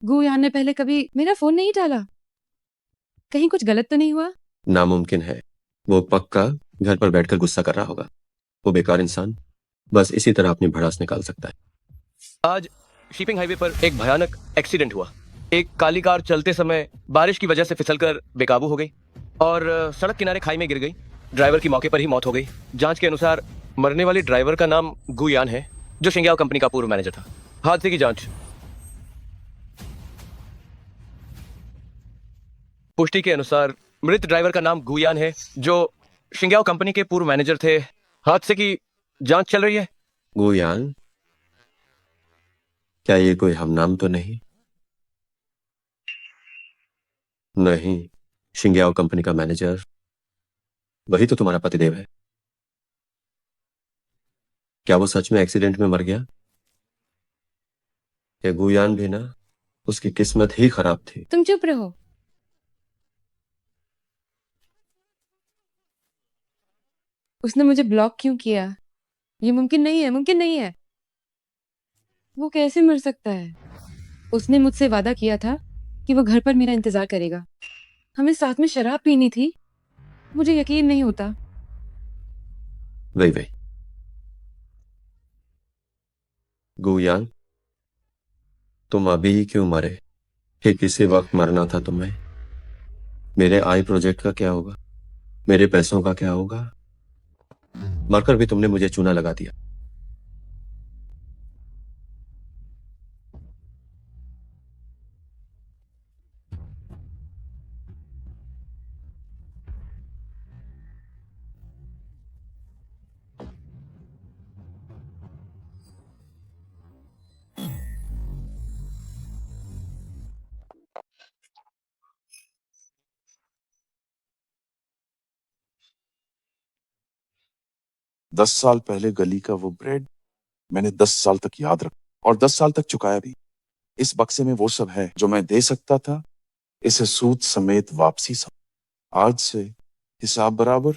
गुयान ने पहले कभी मेरा फोन नहीं डाला। कहीं कुछ गलत तो नहीं हुआ? नामुमकिन है। वो पक्का घर पर बैठकर गुस्सा कर रहा होगा। वो बेकार इंसान बस इसी तरह अपनी भड़ास निकाल सकता है। आज शिपिंग हाईवे पर एक भयानक एक्सीडेंट हुआ। एक काली कार चलते समय बारिश की वजह से फिसलकर बेकाबू हो गई और सड़क किनारे खाई में गिर गई। ड्राइवर की मौके पर ही मौत हो गई। जांच के अनुसार मरने वाले ड्राइवर का नाम गुयान है, जो शिंग्याओ कंपनी का पूर्व मैनेजर था। हादसे की जांच। पुष्टि के अनुसार मृत ड्राइवर का नाम गुयान है, जो शिंग्याओ कंपनी के पूर्व मैनेजर थे। हादसे की जांच चल रही है। गुयान? क्या ये कोई हम नाम तो नहीं? नहीं, शिंग्याओ कंपनी का मैनेजर वही तो तुम्हारा पतिदेव है। क्या वो सच में एक्सीडेंट में मर गया? या गुयान भी ना, उसकी किस्मत ही खराब थी। तुम चुप रहो। उसने मुझे ब्लॉक क्यों किया? ये मुमकिन नहीं है, मुमकिन नहीं है। वो कैसे मर सकता है? उसने मुझसे वादा किया था कि वो घर पर मेरा इंतजार करेगा। हमें साथ में शराब पीनी थी। मुझे यकीन नहीं होता। वही वही। गुयान, तुम अभी ही क्यों मरे? कि किसी वक्त मरना था तुम्हें। मेरे आई प्रोजेक्ट का क्या होगा? मेरे पैसों का क्या होगा? मरकर भी तुमने मुझे चूना लगा दिया। दस साल पहले गली का वो ब्रेड मैंने 10 साल तक याद रखा और 10 साल तक चुकाया भी। इस बक्से में वो सब है जो मैं दे सकता था, इसे सूद समेत वापसी सब। आज से हिसाब बराबर।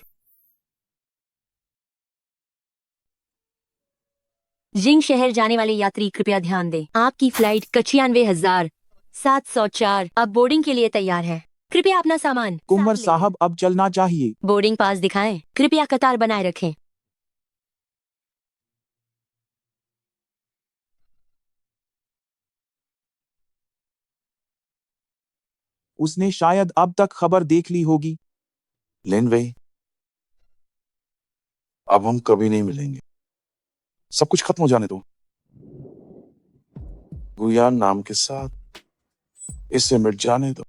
जिंग शहर जाने वाले यात्री कृपया ध्यान दें, आपकी फ्लाइट 95,704 अब बोर्डिंग के लिए तैयार है। कृपया अपना सामान कुंवर साथ ले साहब अब चलना चाहिए। बोर्डिंग पास दिखाएं। कृपया कतार बनाए रखें। उसने शायद अब तक खबर देख ली होगी। लेनवे, अब हम कभी नहीं मिलेंगे। सब कुछ खत्म हो जाने दो। गुयान नाम के साथ इसे मिट जाने दो।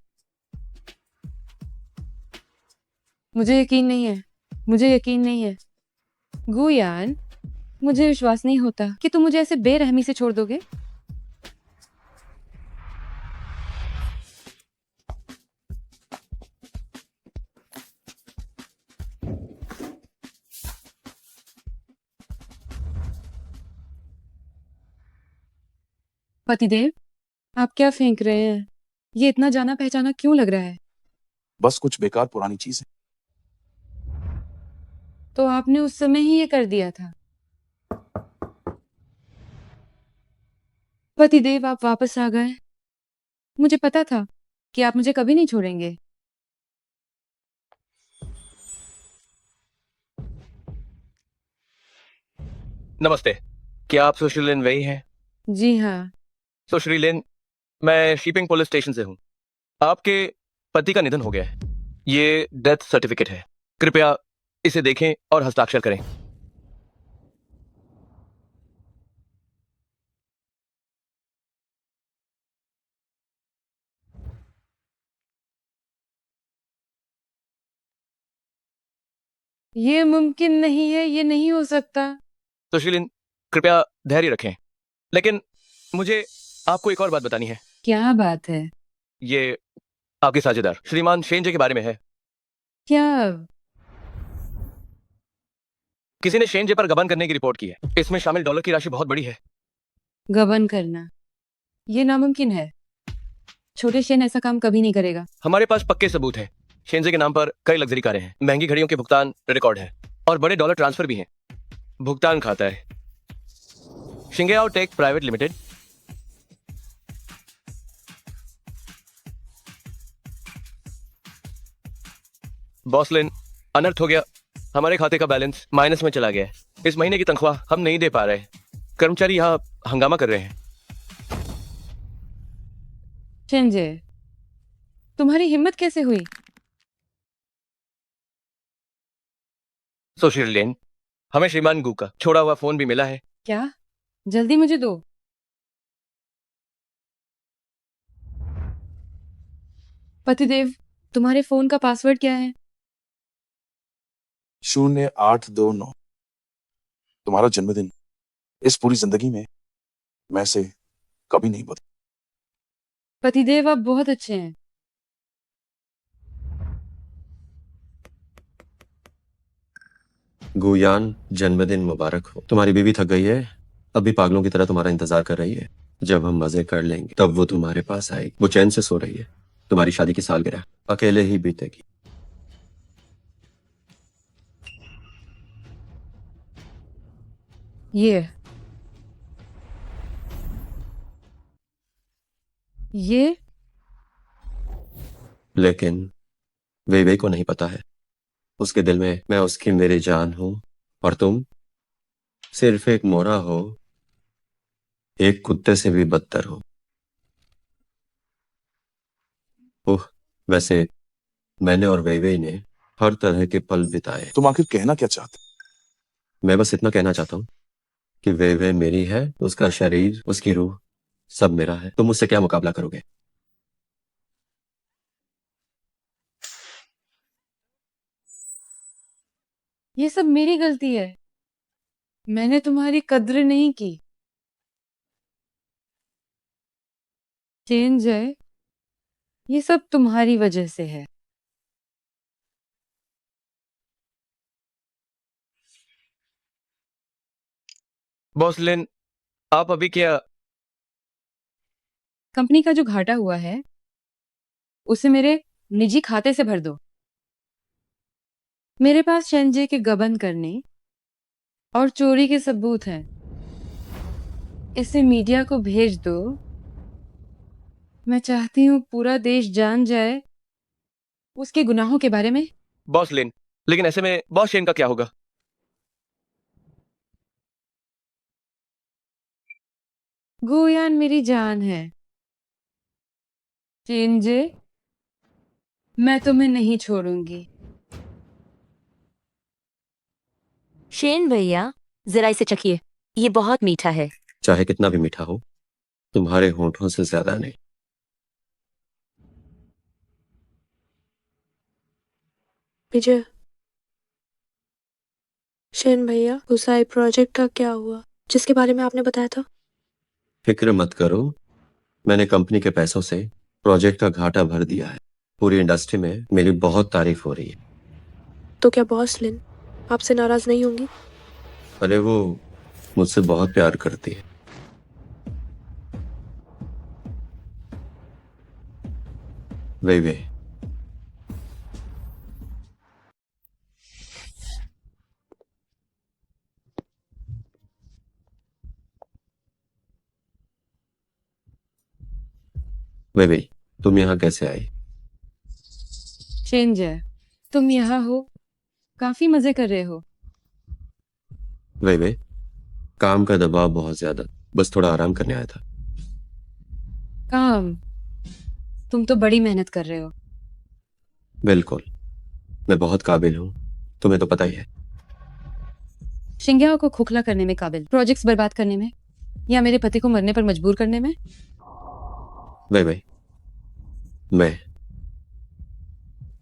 मुझे यकीन नहीं है। मुझे यकीन नहीं है। गुयान, मुझे विश्वास नहीं होता कि तुम मुझे ऐसे बेरहमी से छोड़ दोगे। पतिदेव, आप क्या फेंक रहे हैं? ये इतना जाना पहचाना क्यों लग रहा है? बस कुछ बेकार पुरानी चीजें। तो आपने उस समय ही ये कर दिया था। पतिदेव, आप वापस आ गए। मुझे पता था कि आप मुझे कभी नहीं छोड़ेंगे। नमस्ते, क्या आप सुश्री लिन वही हैं? जी हाँ। सुश्री लिन, मैं शिपिंग पुलिस स्टेशन से हूँ। आपके पति का निधन हो गया है। ये डेथ सर्टिफिकेट है। कृपया इसे देखें और हस्ताक्षर करें। ये मुमकिन नहीं है, ये नहीं हो सकता। तो शिलिन, कृपया धैर्य रखें। लेकिन मुझे आपको एक और बात बतानी है। क्या बात है? ये आपके साझेदार श्रीमान शेंजे के बारे में है। क्या? किसी ने शेंजे पर गबन करने की रिपोर्ट की है। इसमें शामिल डॉलर की राशि बहुत बड़ी है। गबन करना? ये नामुमकिन है। छोटे शेन ऐसा काम कभी नहीं करेगा। हमारे पास पक्के सबूत हैं। शेंजे के नाम पर कई लग्जरी कारें हैं, महंगी घड़ियों के भुगतान रिकॉर्ड है और बड़े डॉलर ट्रांसफर भी हैं। भुगतान खाता है शिंगेआओ टेक प्राइवेट लिमिटेड। बॉसलिन, अनर्थ हो गया। हमारे खाते का बैलेंस माइनस में चला गया है। इस महीने की तनख्वाह हम नहीं दे पा रहे। कर्मचारी यहाँ हंगामा कर रहे हैं। शेंजे, तुम्हारी हिम्मत कैसे हुई? सोशल लेन, हमें श्रीमान गू का छोड़ा हुआ फोन भी मिला है। क्या? जल्दी मुझे दो। पतिदेव, तुम्हारे फोन का पासवर्ड क्या है? 0829। तुम्हारा जन्मदिन इस पूरी जिंदगी में मैं से कभी नहीं बदला। पतिदेव, आप बहुत अच्छे हैं। गुयान, जन्मदिन मुबारक हो। तुम्हारी बीवी थक गई है, अभी पागलों की तरह तुम्हारा इंतजार कर रही है। जब हम मजे कर लेंगे तब वो तुम्हारे पास आएगी। वो चैन से सो रही है। तुम्हारी शादी की सालगिरह अकेले ही बीतेगी। ये लेकिन वे को नहीं पता है। उसके दिल में मैं उसकी मेरी जान हूं और तुम सिर्फ एक मोरा हो, एक कुत्ते से भी बदतर हो। ओह, वैसे मैंने और वेइवेई ने हर तरह के पल बिताए। तुम आखिर कहना क्या चाहते? मैं बस इतना कहना चाहता हूँ कि वेइवेई मेरी है, उसका शरीर, उसकी रूह सब मेरा है। तुम मुझसे क्या मुकाबला करोगे? ये सब मेरी गलती है। मैंने तुम्हारी कद्र नहीं की। चेंज है, ये सब तुम्हारी वजह से है। बॉसलिन, आप अभी क्या? कंपनी का जो घाटा हुआ है उसे मेरे निजी खाते से भर दो। मेरे पास शेंजे के गबन करने और चोरी के सबूत हैं। इसे मीडिया को भेज दो। मैं चाहती हूँ पूरा देश जान जाए उसके गुनाहों के बारे में। बॉसलिन, लेकिन ऐसे में बॉस शेन का क्या होगा? गुयान मेरी जान है। चेंजे, मैं तुम्हें नहीं छोड़ूंगी। शेन भैया, जरा इसे चखिए, ये बहुत मीठा है। चाहे कितना भी मीठा हो, तुम्हारे होठों से ज्यादा नहीं। विजय, शेन भैया, उस आई प्रोजेक्ट का क्या हुआ जिसके बारे में आपने बताया था? फिक्र मत करो, मैंने कंपनी के पैसों से प्रोजेक्ट का घाटा भर दिया है। पूरी इंडस्ट्री में मेरी बहुत तारीफ हो रही है। तो क्या बॉस लिन आपसे नाराज नहीं होंगी? अरे वो मुझसे बहुत प्यार करती है। वे तुम यहाँ कैसे आई? चेंज है, तुम यहाँ हो, काफी मजे कर रहे हो। वे काम का दबाव बहुत ज्यादा, बस थोड़ा आराम करने आया था। काम? तुम तो बड़ी मेहनत कर रहे हो। बिल्कुल, मैं बहुत काबिल हूँ, तुम्हें तो पता ही है। शिंग्याओ को खोखला करने में काबिल, प्रोजेक्ट्स बर्बाद करने में, या मेरे पति को मरने पर मजबूर करने में। वे मैं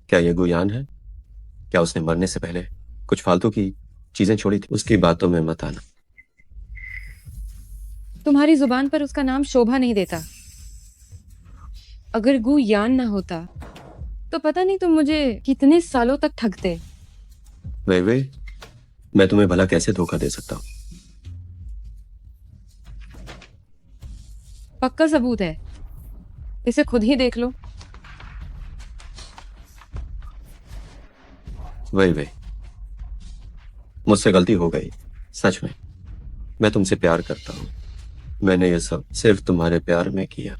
क्या ये गुयान है? क्या उसने मरने से पहले कुछ फालतू की चीजें छोड़ी थी, उसकी बातों में मत आना। तुम्हारी जुबान पर उसका नाम शोभा नहीं देता। अगर गु यान ना होता तो पता नहीं तुम मुझे कितने सालों तक ठगते। वे मैं तुम्हें भला कैसे धोखा दे सकता हूँ? पक्का सबूत है, इसे खुद ही देख लो। वे मुझसे गलती हो गई, सच में। मैं तुमसे प्यार करता हूँ। मैंने ये सब सिर्फ तुम्हारे प्यार में किया।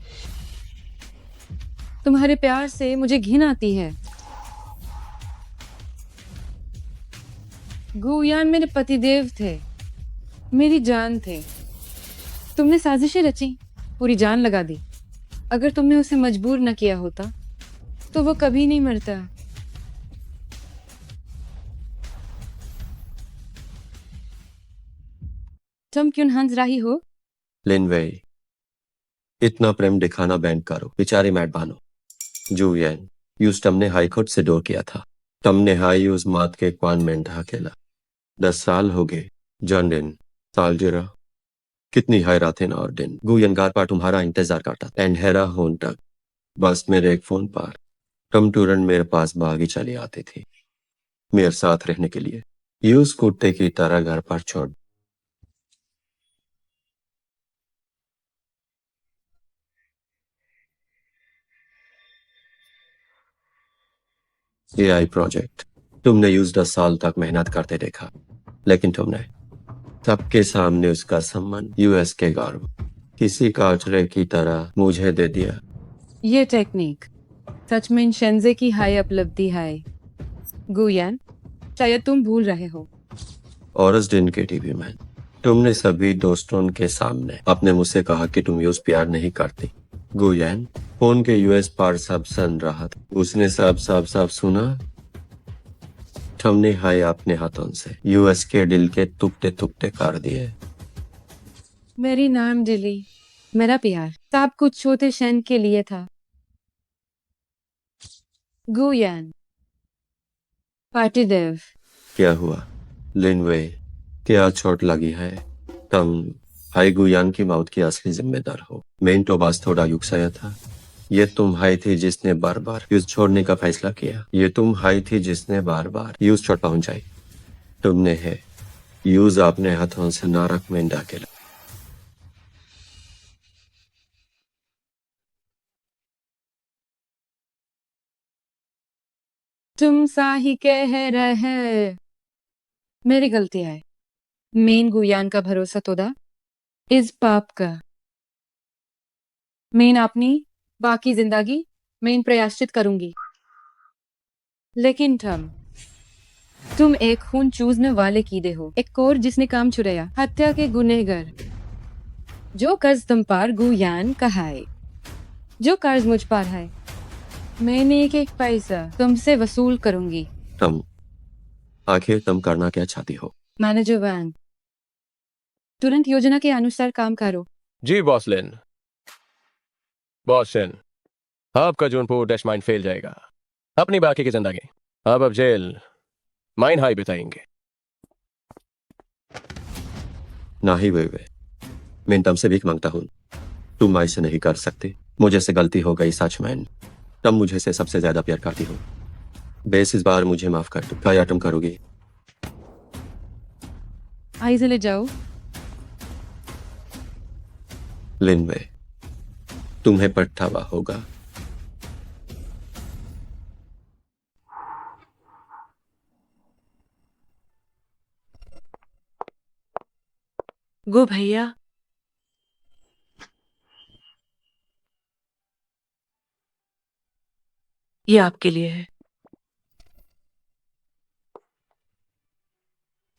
तुम्हारे प्यार से मुझे घिन आती है। गुयान मेरे पतिदेव थे, मेरी जान थे। तुमने साजिशें रची, पूरी जान लगा दी। अगर तुमने उसे मजबूर न किया होता तो वो कभी नहीं मरता। तुम क्यों हंस रही हो? लिन वे, इतना प्रेम दिखाना बैंड करो, बेचारी मैट बानो। जुयन, यूज तुमने हाई कोर्ट से डोर किया था। तुमने हाई यूज मात के क्वान में ढकेला। 10 साल हो गए। जॉन दिन, सालजिरा, कितनी हाई रातें और दिन गुयन गार पर तुम्हारा इंतजार करता। एंडहेरा होन तक बस मेरे एक फोन पर तुम तुरंत मेरे पास भागी चली आती थी, मेरे साथ रहने के लिए। यूज कुत्ते की तरह घर पर छोड़। एआई प्रोजेक्ट तुमने यूज 10 साल तक मेहनत करते देखा, लेकिन तुमने सबके सामने उसका सम्मान यूएस के गर्व किसी काचरे की तरह मुझे दे दिया। ये टेक्निक सच में शेंजे की हाई उपलब्धि है। गुयान, शायद तुम भूल रहे हो। और उस दिन के टीवी में तुमने सभी दोस्तों के सामने अपने मुझसे कहा कि तुम यूएस प्यार नहीं करती। गुयन फोन के यूएस पर सब सुन रहा था। उसने सब सुना। तुमने हाई अपने हाथों से यूएस के दिल के टुकड़े टुकड़े कर दिए। मेरी नाम दिली, मेरा प्यार सब कुछ छोटे शेन के लिए था। गुयान, पार्टीदेव। क्या हुआ लिनवे, क्या चोट लगी है? तुम हाई गुयान की मौत की असली जिम्मेदार हो। मैं तो बस थोड़ा युक्साया था। ये तुम हाई थी जिसने बार बार यूज छोड़ने का फैसला किया। ये तुम हाई थी जिसने बार बार यूज चोट पहुंचाई। तुमने है यूज अपने हाथों से नरक में ढकेला। तुम सही कह रहे। मेरी गलती है। मेन गुयान का भरोसा तोड़ा, इस पाप का। मैं अपनी बाकी जिंदगी मैं प्रयाश्चित करूंगी। लेकिन तुम एक खून चूसने वाले कीड़े हो, एक और जिसने काम चुराया, हत्या के गुनहगार। जो कर्ज तुम पर गुयान का है, जो कर्ज मुझ पर है, मैंने एक पैसा तुमसे वसूल करूंगी। तुम आखिर तुम करना क्या चाहती हो? मैनेजर वैंग, तुरंत योजना के अनुसार काम करो। जी बॉस लिन। बॉस शिन, आपका जूनपुर डैश माइन फेल जाएगा। अपनी बाकी की जिंदगी अब जेल माइन हाई बिताएंगे। ना ही वे मैं तुमसे भीख मांगता हूँ। तुम ऐसे नहीं कर सकती। मुझे से गलती हो गई सच में। तुम मुझे से सबसे ज्यादा प्यार करती हो। बेस इस बार मुझे माफ कर दो। क्या तुम करोगी? आई से ले जाओ। लिनवे, तुम्हें पछतावा होगा। गो भैया, ये आपके लिए है।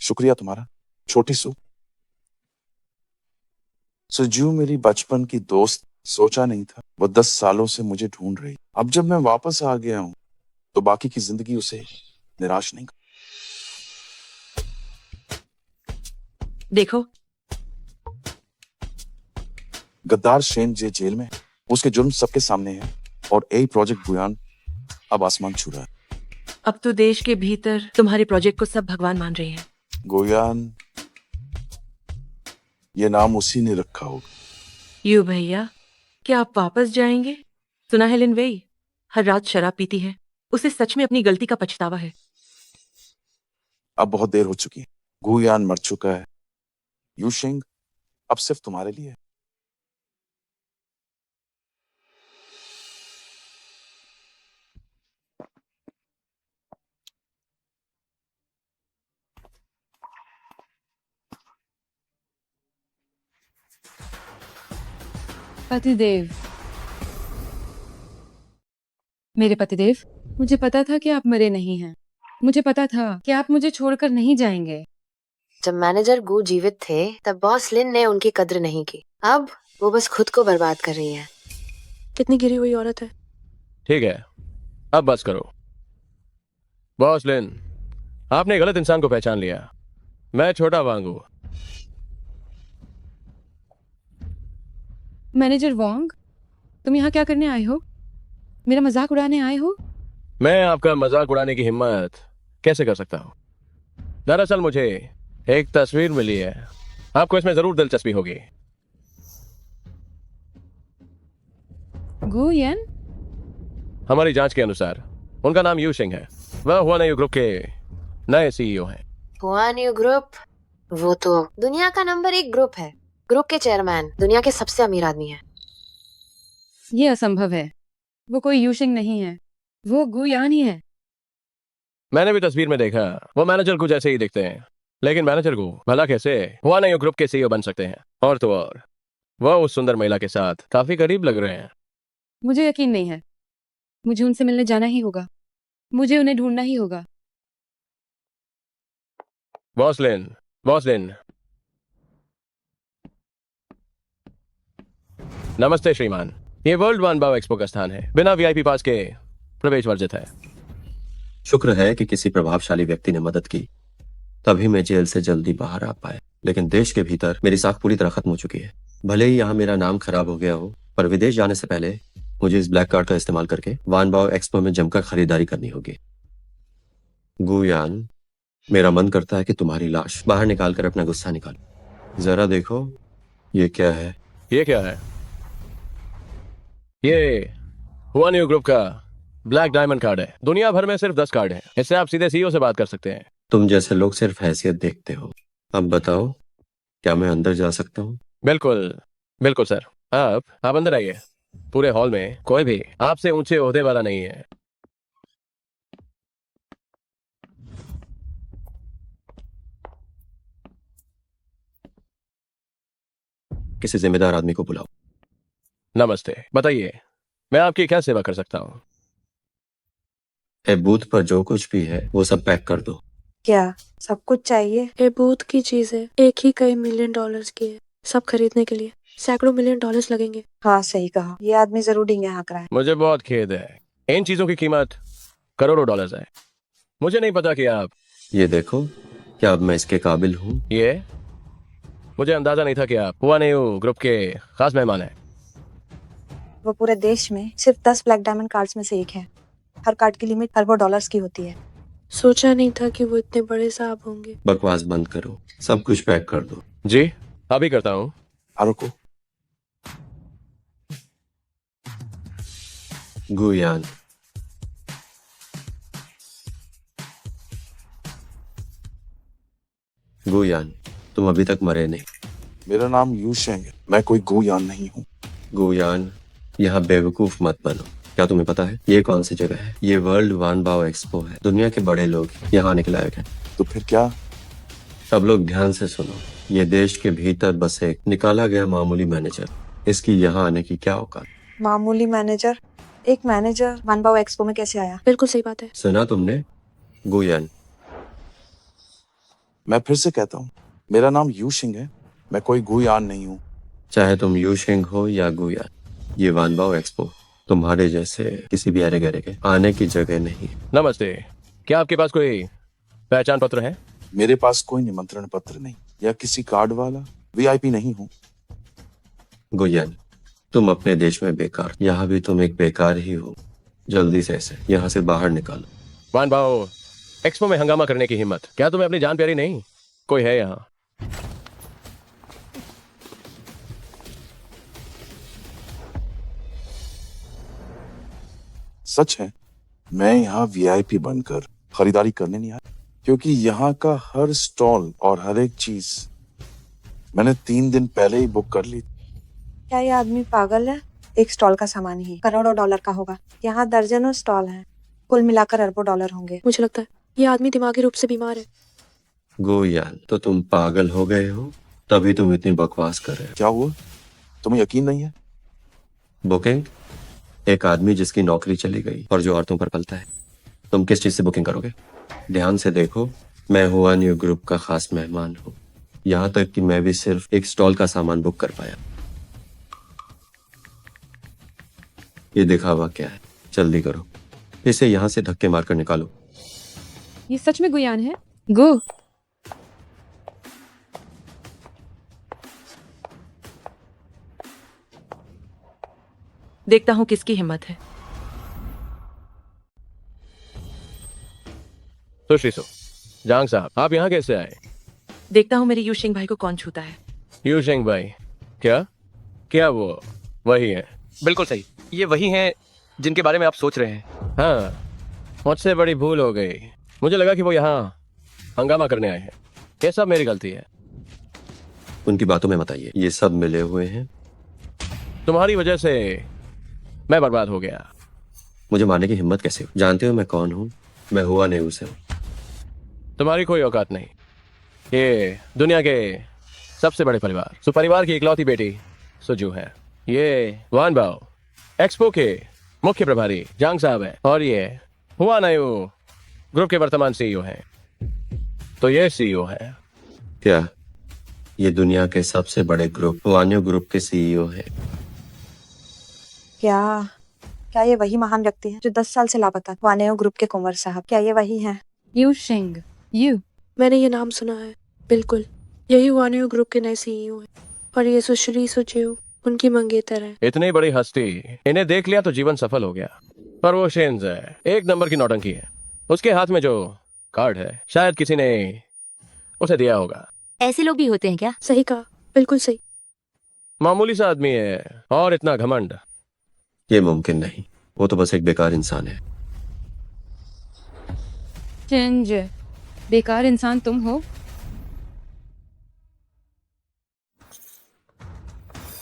शुक्रिया तुम्हारा छोटी सू। सुजू मेरी बचपन की दोस्त, सोचा नहीं था वो 10 सालों से मुझे ढूंढ रही। अब जब मैं वापस आ गया हूं तो बाकी की जिंदगी उसे निराश नहीं कर। देखो, गद्दार शेन जे जेल में, उसके जुर्म सबके सामने है और ए प्रोजेक्ट गुयान अब आसमान छू रहा है। अब तो देश के भीतर तुम्हारे प्रोजेक्ट को सब भगवान मान रहे हैं। गोयान, ये नाम उसी ने रखा होगा। यू भैया, क्या आप वापस जाएंगे? सुना है लिन वेई हर रात शराब पीती है। उसे सच में अपनी गलती का पछतावा है। अब बहुत देर हो चुकी है। गुयान मर चुका है। यूशिंग अब सिर्फ तुम्हारे लिए है। पतिदेव, मेरे पतिदेव, मुझे पता था कि आप मरे नहीं हैं। मुझे पता था कि आप मुझे छोड़कर नहीं जाएंगे। जब मैनेजर गू जीवित थे तब बॉस लिन ने उनकी कद्र नहीं की। अब वो बस खुद को बर्बाद कर रही है। कितनी गिरी हुई औरत है। ठीक है, अब बस करो। बॉस लिन, आपने गलत इंसान को पहचान लिया। मैं छोटा वांगू। मैनेजर वोंग, तुम यहाँ क्या करने आए हो? मेरा मजाक उड़ाने आए हो? मैं आपका मजाक उड़ाने की हिम्मत कैसे कर सकता हूँ? दरअसल मुझे एक तस्वीर मिली है, आपको इसमें जरूर दिलचस्पी होगी। गुयन? हमारी जांच के अनुसार उनका नाम यू सिंह है। वह हुआनयू ग्रुप के नए सीईओ हैं। हुआनयू ग्रुप, वो तो दुनिया का नंबर 1 ग्रुप है। ग्रुप के चेयरमैन दुनिया के सबसे अमीर आदमी है। ये असंभव है। वो कोई यूशिंग नहीं है, वो गुयान ही है। मैंने भी तस्वीर में देखा, वो मैनेजर को जैसे ही दिखते हैं, लेकिन मैनेजर को भला कैसे हुआनयू ग्रुप के सीईओ बन सकते हैं? और तो और वह उस सुंदर महिला के साथ काफी करीब लग रहे हैं। मुझे यकीन नहीं है। मुझे उनसे मिलने जाना ही होगा। मुझे उन्हें ढूंढना ही होगा। बॉस लिन, बॉस लिन। नमस्ते श्रीमान, ये वर्ल्ड वन बाओ एक्सपो का स्थान है। बिना वीआईपी पास के प्रवेश वर्जित है। शुक्र है कि किसी प्रभावशाली व्यक्ति ने मदद की, तभी मैं जेल से जल्दी बाहर आ पाया। लेकिन देश के भीतर मेरी साख पूरी तरह खत्म हो चुकी है। भले ही यहाँ मेरा नाम खराब हो गया हो, पर विदेश जाने से पहले मुझे इस ब्लैक कार्ड का इस्तेमाल करके वान बाओ एक्सपो में जमकर खरीदारी करनी होगी। गुयान, मेरा मन करता है कि तुम्हारी लाश बाहर निकाल कर अपना गुस्सा निकालो। जरा देखो ये क्या है। ये क्या है? ये हुआनयू ग्रुप का ब्लैक डायमंड कार्ड है। दुनिया भर में सिर्फ 10 कार्ड हैं। इससे आप सीधे सीईओ से बात कर सकते हैं। तुम जैसे लोग सिर्फ हैसियत देखते हो। अब बताओ, क्या मैं अंदर जा सकता हूँ? बिल्कुल बिल्कुल सर, आप अंदर आइए। पूरे हॉल में कोई भी आपसे ऊंचे ओहदे वाला नहीं है। किसी जिम्मेदार आदमी को बुलाओ। नमस्ते, बताइए मैं आपकी क्या सेवा कर सकता हूँ? ए बूथ पर जो कुछ भी है वो सब पैक कर दो। क्या सब कुछ चाहिए? ये बूथ की चीजें एक ही कई $1 मिलियन की है। सब खरीदने के लिए सैकड़ों $1 मिलियन लगेंगे। हाँ सही कहा, ये आदमी जरूर डींगे हाँक रहा है। मुझे बहुत खेद है, इन चीजों की कीमत करोड़ों डॉलर्स है। मुझे नहीं पता कि आप ये देखो, क्या अब मैं इसके काबिल हूँ? ये मुझे अंदाजा नहीं था कि आप हुआनयू ग्रुप के खास मेहमान हैं। वो पूरे देश में सिर्फ 10 ब्लैक डायमंड कार्ड्स में से एक है। हर कार्ड की लिमिट अरबों डॉलर्स की होती है। सोचा नहीं था कि वो इतने बड़े साहब होंगे। बकवास बंद करो, सब कुछ पैक कर दो। जी अभी करता हूँ। रुको, गुयान, गुयान, तुम अभी तक मरे नहीं। मेरा नाम यूशेंग है। मैं कोई गुयान नहीं हूँ। गुयान, यहाँ बेवकूफ मत बनो। क्या तुम्हें पता है ये कौन सी जगह है? ये वर्ल्ड वान बाओ एक्सपो है। दुनिया के बड़े लोग यहाँ आने के लायक हैं। तो फिर क्या? सब लोग ध्यान से सुनो। ये देश के भीतर बस एक निकाला गया मामूली मैनेजर। इसकी यहाँ आने की क्या औकात? मामूली मैनेजर? एक मैनेजर वान बाओ एक्सपो में कैसे आया? बिल्कुल सही बात है। सुना तुमने? गुयान, मैं फिर से कहता हूँ, मेरा नाम यूशिंग है। मैं कोई गुयान नहीं हूँ। चाहे तुम यूशिंग हो या गुयान, ये वान बाओ एक्सपो तुम्हारे जैसे किसी भी अरे गरे के आने की जगह नहीं। नमस्ते, क्या आपके पास कोई पहचान पत्र है? मेरे पास कोई निमंत्रण पत्र नहीं या किसी कार्ड वाला वीआईपी नहीं हूँ। गुयान, तुम अपने देश में बेकार, यहाँ भी तुम एक बेकार ही हो। जल्दी से इसे यहाँ से बाहर निकालो। वान बाओ, एक्सपो में हंगामा करने की हिम्मत, क्या तुम्हें अपनी जान प्यारी नहीं? कोई है यहाँ? सच है, मैं यहाँ वीआईपी बनकर खरीदारी करने नहीं आया, क्योंकि यहाँ का हर स्टॉल और हर एक चीज मैंने 3 दिन पहले ही बुक कर ली। क्या ये आदमी पागल है? एक स्टॉल का सामान ही करोड़ों डॉलर का होगा। यहाँ दर्जनों स्टॉल हैं, कुल मिलाकर अरबों डॉलर होंगे। मुझे लगता है ये आदमी दिमागी रूप से बीमार है। गोयान, तो तुम पागल हो गए हो, तभी तुम इतनी बकवास कर रहे हो। क्या हुआ, तुम्हें यकीन नहीं है? बुकिंग? एक आदमी जिसकी नौकरी चली गई और जो औरतों पर पलता है, तुम किस चीज से बुकिंग करोगे? ध्यान से देखो, मैं हुआ न्यू ग्रुप का खास मेहमान हूँ। यहाँ तक कि मैं भी सिर्फ एक स्टॉल का सामान बुक कर पाया। ये दिखावा क्या है? जल्दी करो, इसे यहाँ से धक्के मारकर निकालो। ये सच में गुयान है? गो। देखता हूँ किसकी हिम्मत है। सुश्री सो, जांग साहब, आप यहाँ कैसे आए? देखता हूँ मेरे यूशिंग भाई को कौन छूता है। यूशेंग भाई? क्या क्या वो वही है? बिल्कुल सही, ये वही हैं जिनके बारे में आप सोच रहे हैं। हाँ, मुझसे बड़ी भूल हो गई। मुझे लगा कि वो यहाँ हंगामा करने आए हैं। ये सब मेरी गलती है। उनकी बातों में मत आइए, ये सब मिले हुए हैं। तुम्हारी वजह से मैं बर्बाद हो गया। मुझे मारने की हिम्मत कैसे हो? जानते हो मैं कौन हूँ? मैं हुआ नहीं से हूँ। तुम्हारी कोई औकात नहीं। ये दुनिया के सबसे बड़े परिवार, सुपरिवार की इकलौती बेटी सुजू है। ये वान बाओ, एक्सपो के मुख्य प्रभारी जांग साहब है, और ये हुआ नयू ग्रुप के वर्तमान सीईओ हैं। तो ये सीईओ है। क्या ये दुनिया के सबसे बड़े ग्रुप वान्यू ग्रुप के सीईओ है? क्या ये वही महान व्यक्ति है जो 10 साल से लापता? वानेओ ग्रुप के कुंवर साहब, क्या ये वही हैं? यू शेंग, यू। मैंने ये नाम सुना है, बिल्कुल यही वानेओ ग्रुप के नए सीईओ हैं। और ये सुश्री सुचेओ उनकी मंगेतर है। इतनी बड़ी हस्ती, इन्हें देख लिया तो जीवन सफल हो गया। पर वो शेन्स है, एक नंबर की नौटंकी है। उसके हाथ में जो कार्ड है, शायद किसी ने उसे दिया होगा। ऐसे लोग भी होते हैं क्या? सही कहा, बिल्कुल सही। मामूली सा आदमी है और इतना घमंड। ये मुमकिन नहीं, वो तो बस एक बेकार इंसान है। चेंज, बेकार इंसान तुम हो।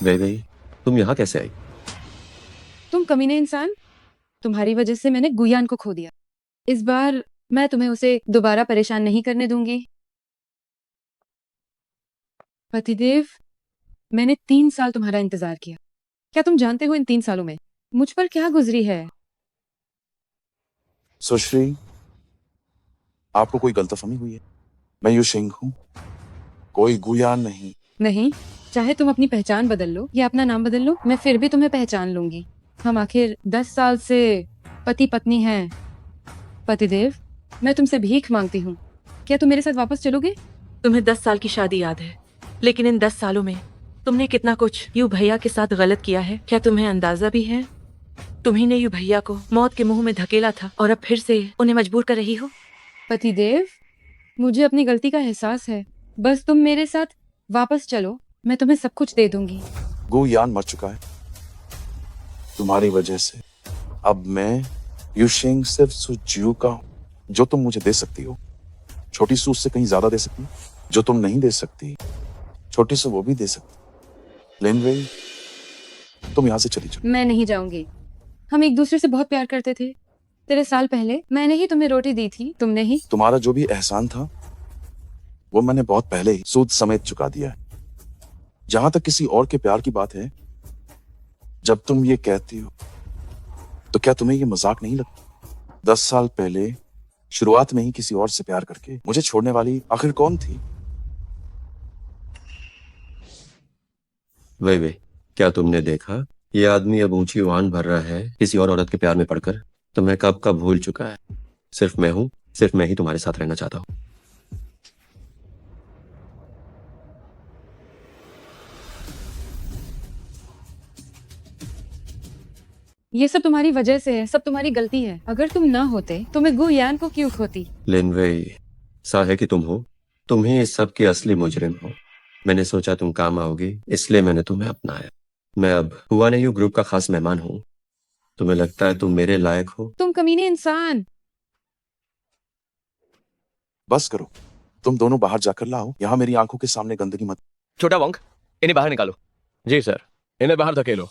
वे तुम यहाँ कैसे आई? तुम कमीने इंसान, तुम्हारी वजह से मैंने गुयान को खो दिया। इस बार मैं तुम्हें उसे दोबारा परेशान नहीं करने दूंगी। पतिदेव, मैंने 3 साल तुम्हारा इंतजार किया। क्या तुम जानते हो इन 3 सालों में मुझ पर क्या गुजरी है? सुश्री, आपको कोई गलतफहमी हुई है। मैं यूशिंग हूँ, कोई गुयान नहीं। नहीं, चाहे तुम अपनी पहचान बदल लो या अपना नाम बदल लो, मैं फिर भी तुम्हें पहचान लूंगी। हम आखिर 10 साल से पति पत्नी हैं। पतिदेव, मैं तुमसे भीख मांगती हूँ, क्या तुम मेरे साथ वापस चलोगे? तुम्हें 10 साल की शादी याद है, लेकिन इन 10 सालों में तुमने कितना कुछ यू भैया के साथ गलत किया है, क्या तुम्हें अंदाजा भी है? तुम्ही ने यू भैया को मौत के मुंह में धकेला था और अब फिर से उन्हें मजबूर कर रही हो। पतिदेव, मुझे अपनी गलती का एहसास है, बस तुम मेरे साथ वापस चलो, मैं तुम्हें सब कुछ दे दूंगी। गुयान मर चुका है तुम्हारी वजह से। अब मैं यूशिंग सिर्फ सुजियो का हूं, जो तुम मुझे दे सकती हो। छोटी सू उससे कहीं ज्यादा दे सकती है, जो तुम नहीं दे सकती। छोटी सू वो भी दे सकती। लेनवे, तुम यहां से चली जाओ। मैं नहीं जाऊंगी। हम एक दूसरे से बहुत प्यार करते थे। 13 साल पहले मैंने ही तुम्हें रोटी दी थी, तुमने ही। तुम्हारा जो भी एहसान था वो मैंने बहुत पहले ही सूद समेत चुका दिया है। जहां तक किसी और के प्यार की बात है, जब तुम ये कहती हो तो क्या तुम्हें ये मजाक नहीं लगता? 10 साल पहले शुरुआत में ही किसी और से प्यार करके मुझे छोड़ने वाली आखिर कौन थी? वे क्या तुमने देखा? ये आदमी अब ऊंची उड़ान भर रहा है किसी और औरत के प्यार में पड़कर। तुम्हें कब का भूल चुका है। सिर्फ मैं हूं, सिर्फ मैं ही तुम्हारे साथ रहना चाहता हूं। ये सब तुम्हारी वजह से है, सब तुम्हारी गलती है। अगर तुम ना होते तो मैं गु यान को क्यों खोती। लिनवेई, साहे कि तुम हो, तुम ही इस सब की असली मुजरिम हो। मैंने सोचा तुम काम आओगी, इसलिए मैंने तुम्हें अपनाया। मैं अब हुआनेयू ग्रुप का खास मेहमान हूँ। तुम्हें लगता है तुम मेरे लायक हो? तुम कमीने इंसान। बस करो, तुम दोनों बाहर जाकर लाओ, यहाँ मेरी आंखों के सामने गंदगी मत। छोटा वोंग, इन्हें बाहर निकालो। जी सर, इन्हें बाहर धकेलो।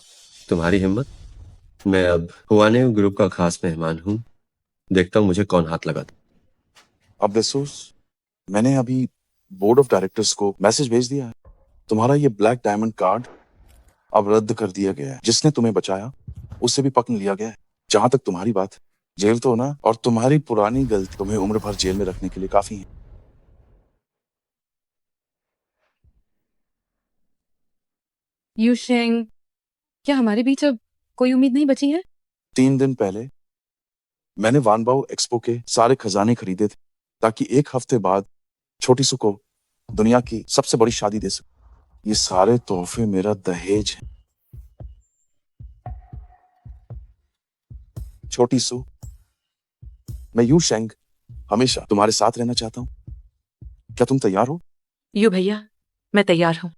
तुम्हारी हिम्मत? मैं अब हुआनेयू ग्रुप का खास मेहमान हूँ। देखता हूँ मुझे कौन हाथ लगाता। अब बेसोस, मैंने अभी बोर्ड ऑफ डायरेक्टर्स को मैसेज भेज दिया है। तुम्हारा ये ब्लैक डायमंड कार्ड अब रद्द कर दिया गया है। जिसने तुम्हें बचाया उससे भी पकड़ लिया गया है। जहां तक तुम्हारी बात है, जेल तो ना, और तुम्हारी पुरानी गलती तुम्हें उम्र भर जेल में रखने के लिए काफी है। यूशेंग, क्या हमारे बीच अब कोई उम्मीद नहीं बची है? 3 दिन पहले मैंने वानबाओ एक्सपो के सारे खजाने खरीदे थे ताकि एक हफ्ते बाद छोटी सु को दुनिया की सबसे बड़ी शादी दे सकूं। ये सारे तोहफे मेरा दहेज है। छोटी सु, मैं यू शेंग हमेशा तुम्हारे साथ रहना चाहता हूं। क्या तुम तैयार हो? यू भैया, मैं तैयार हूँ।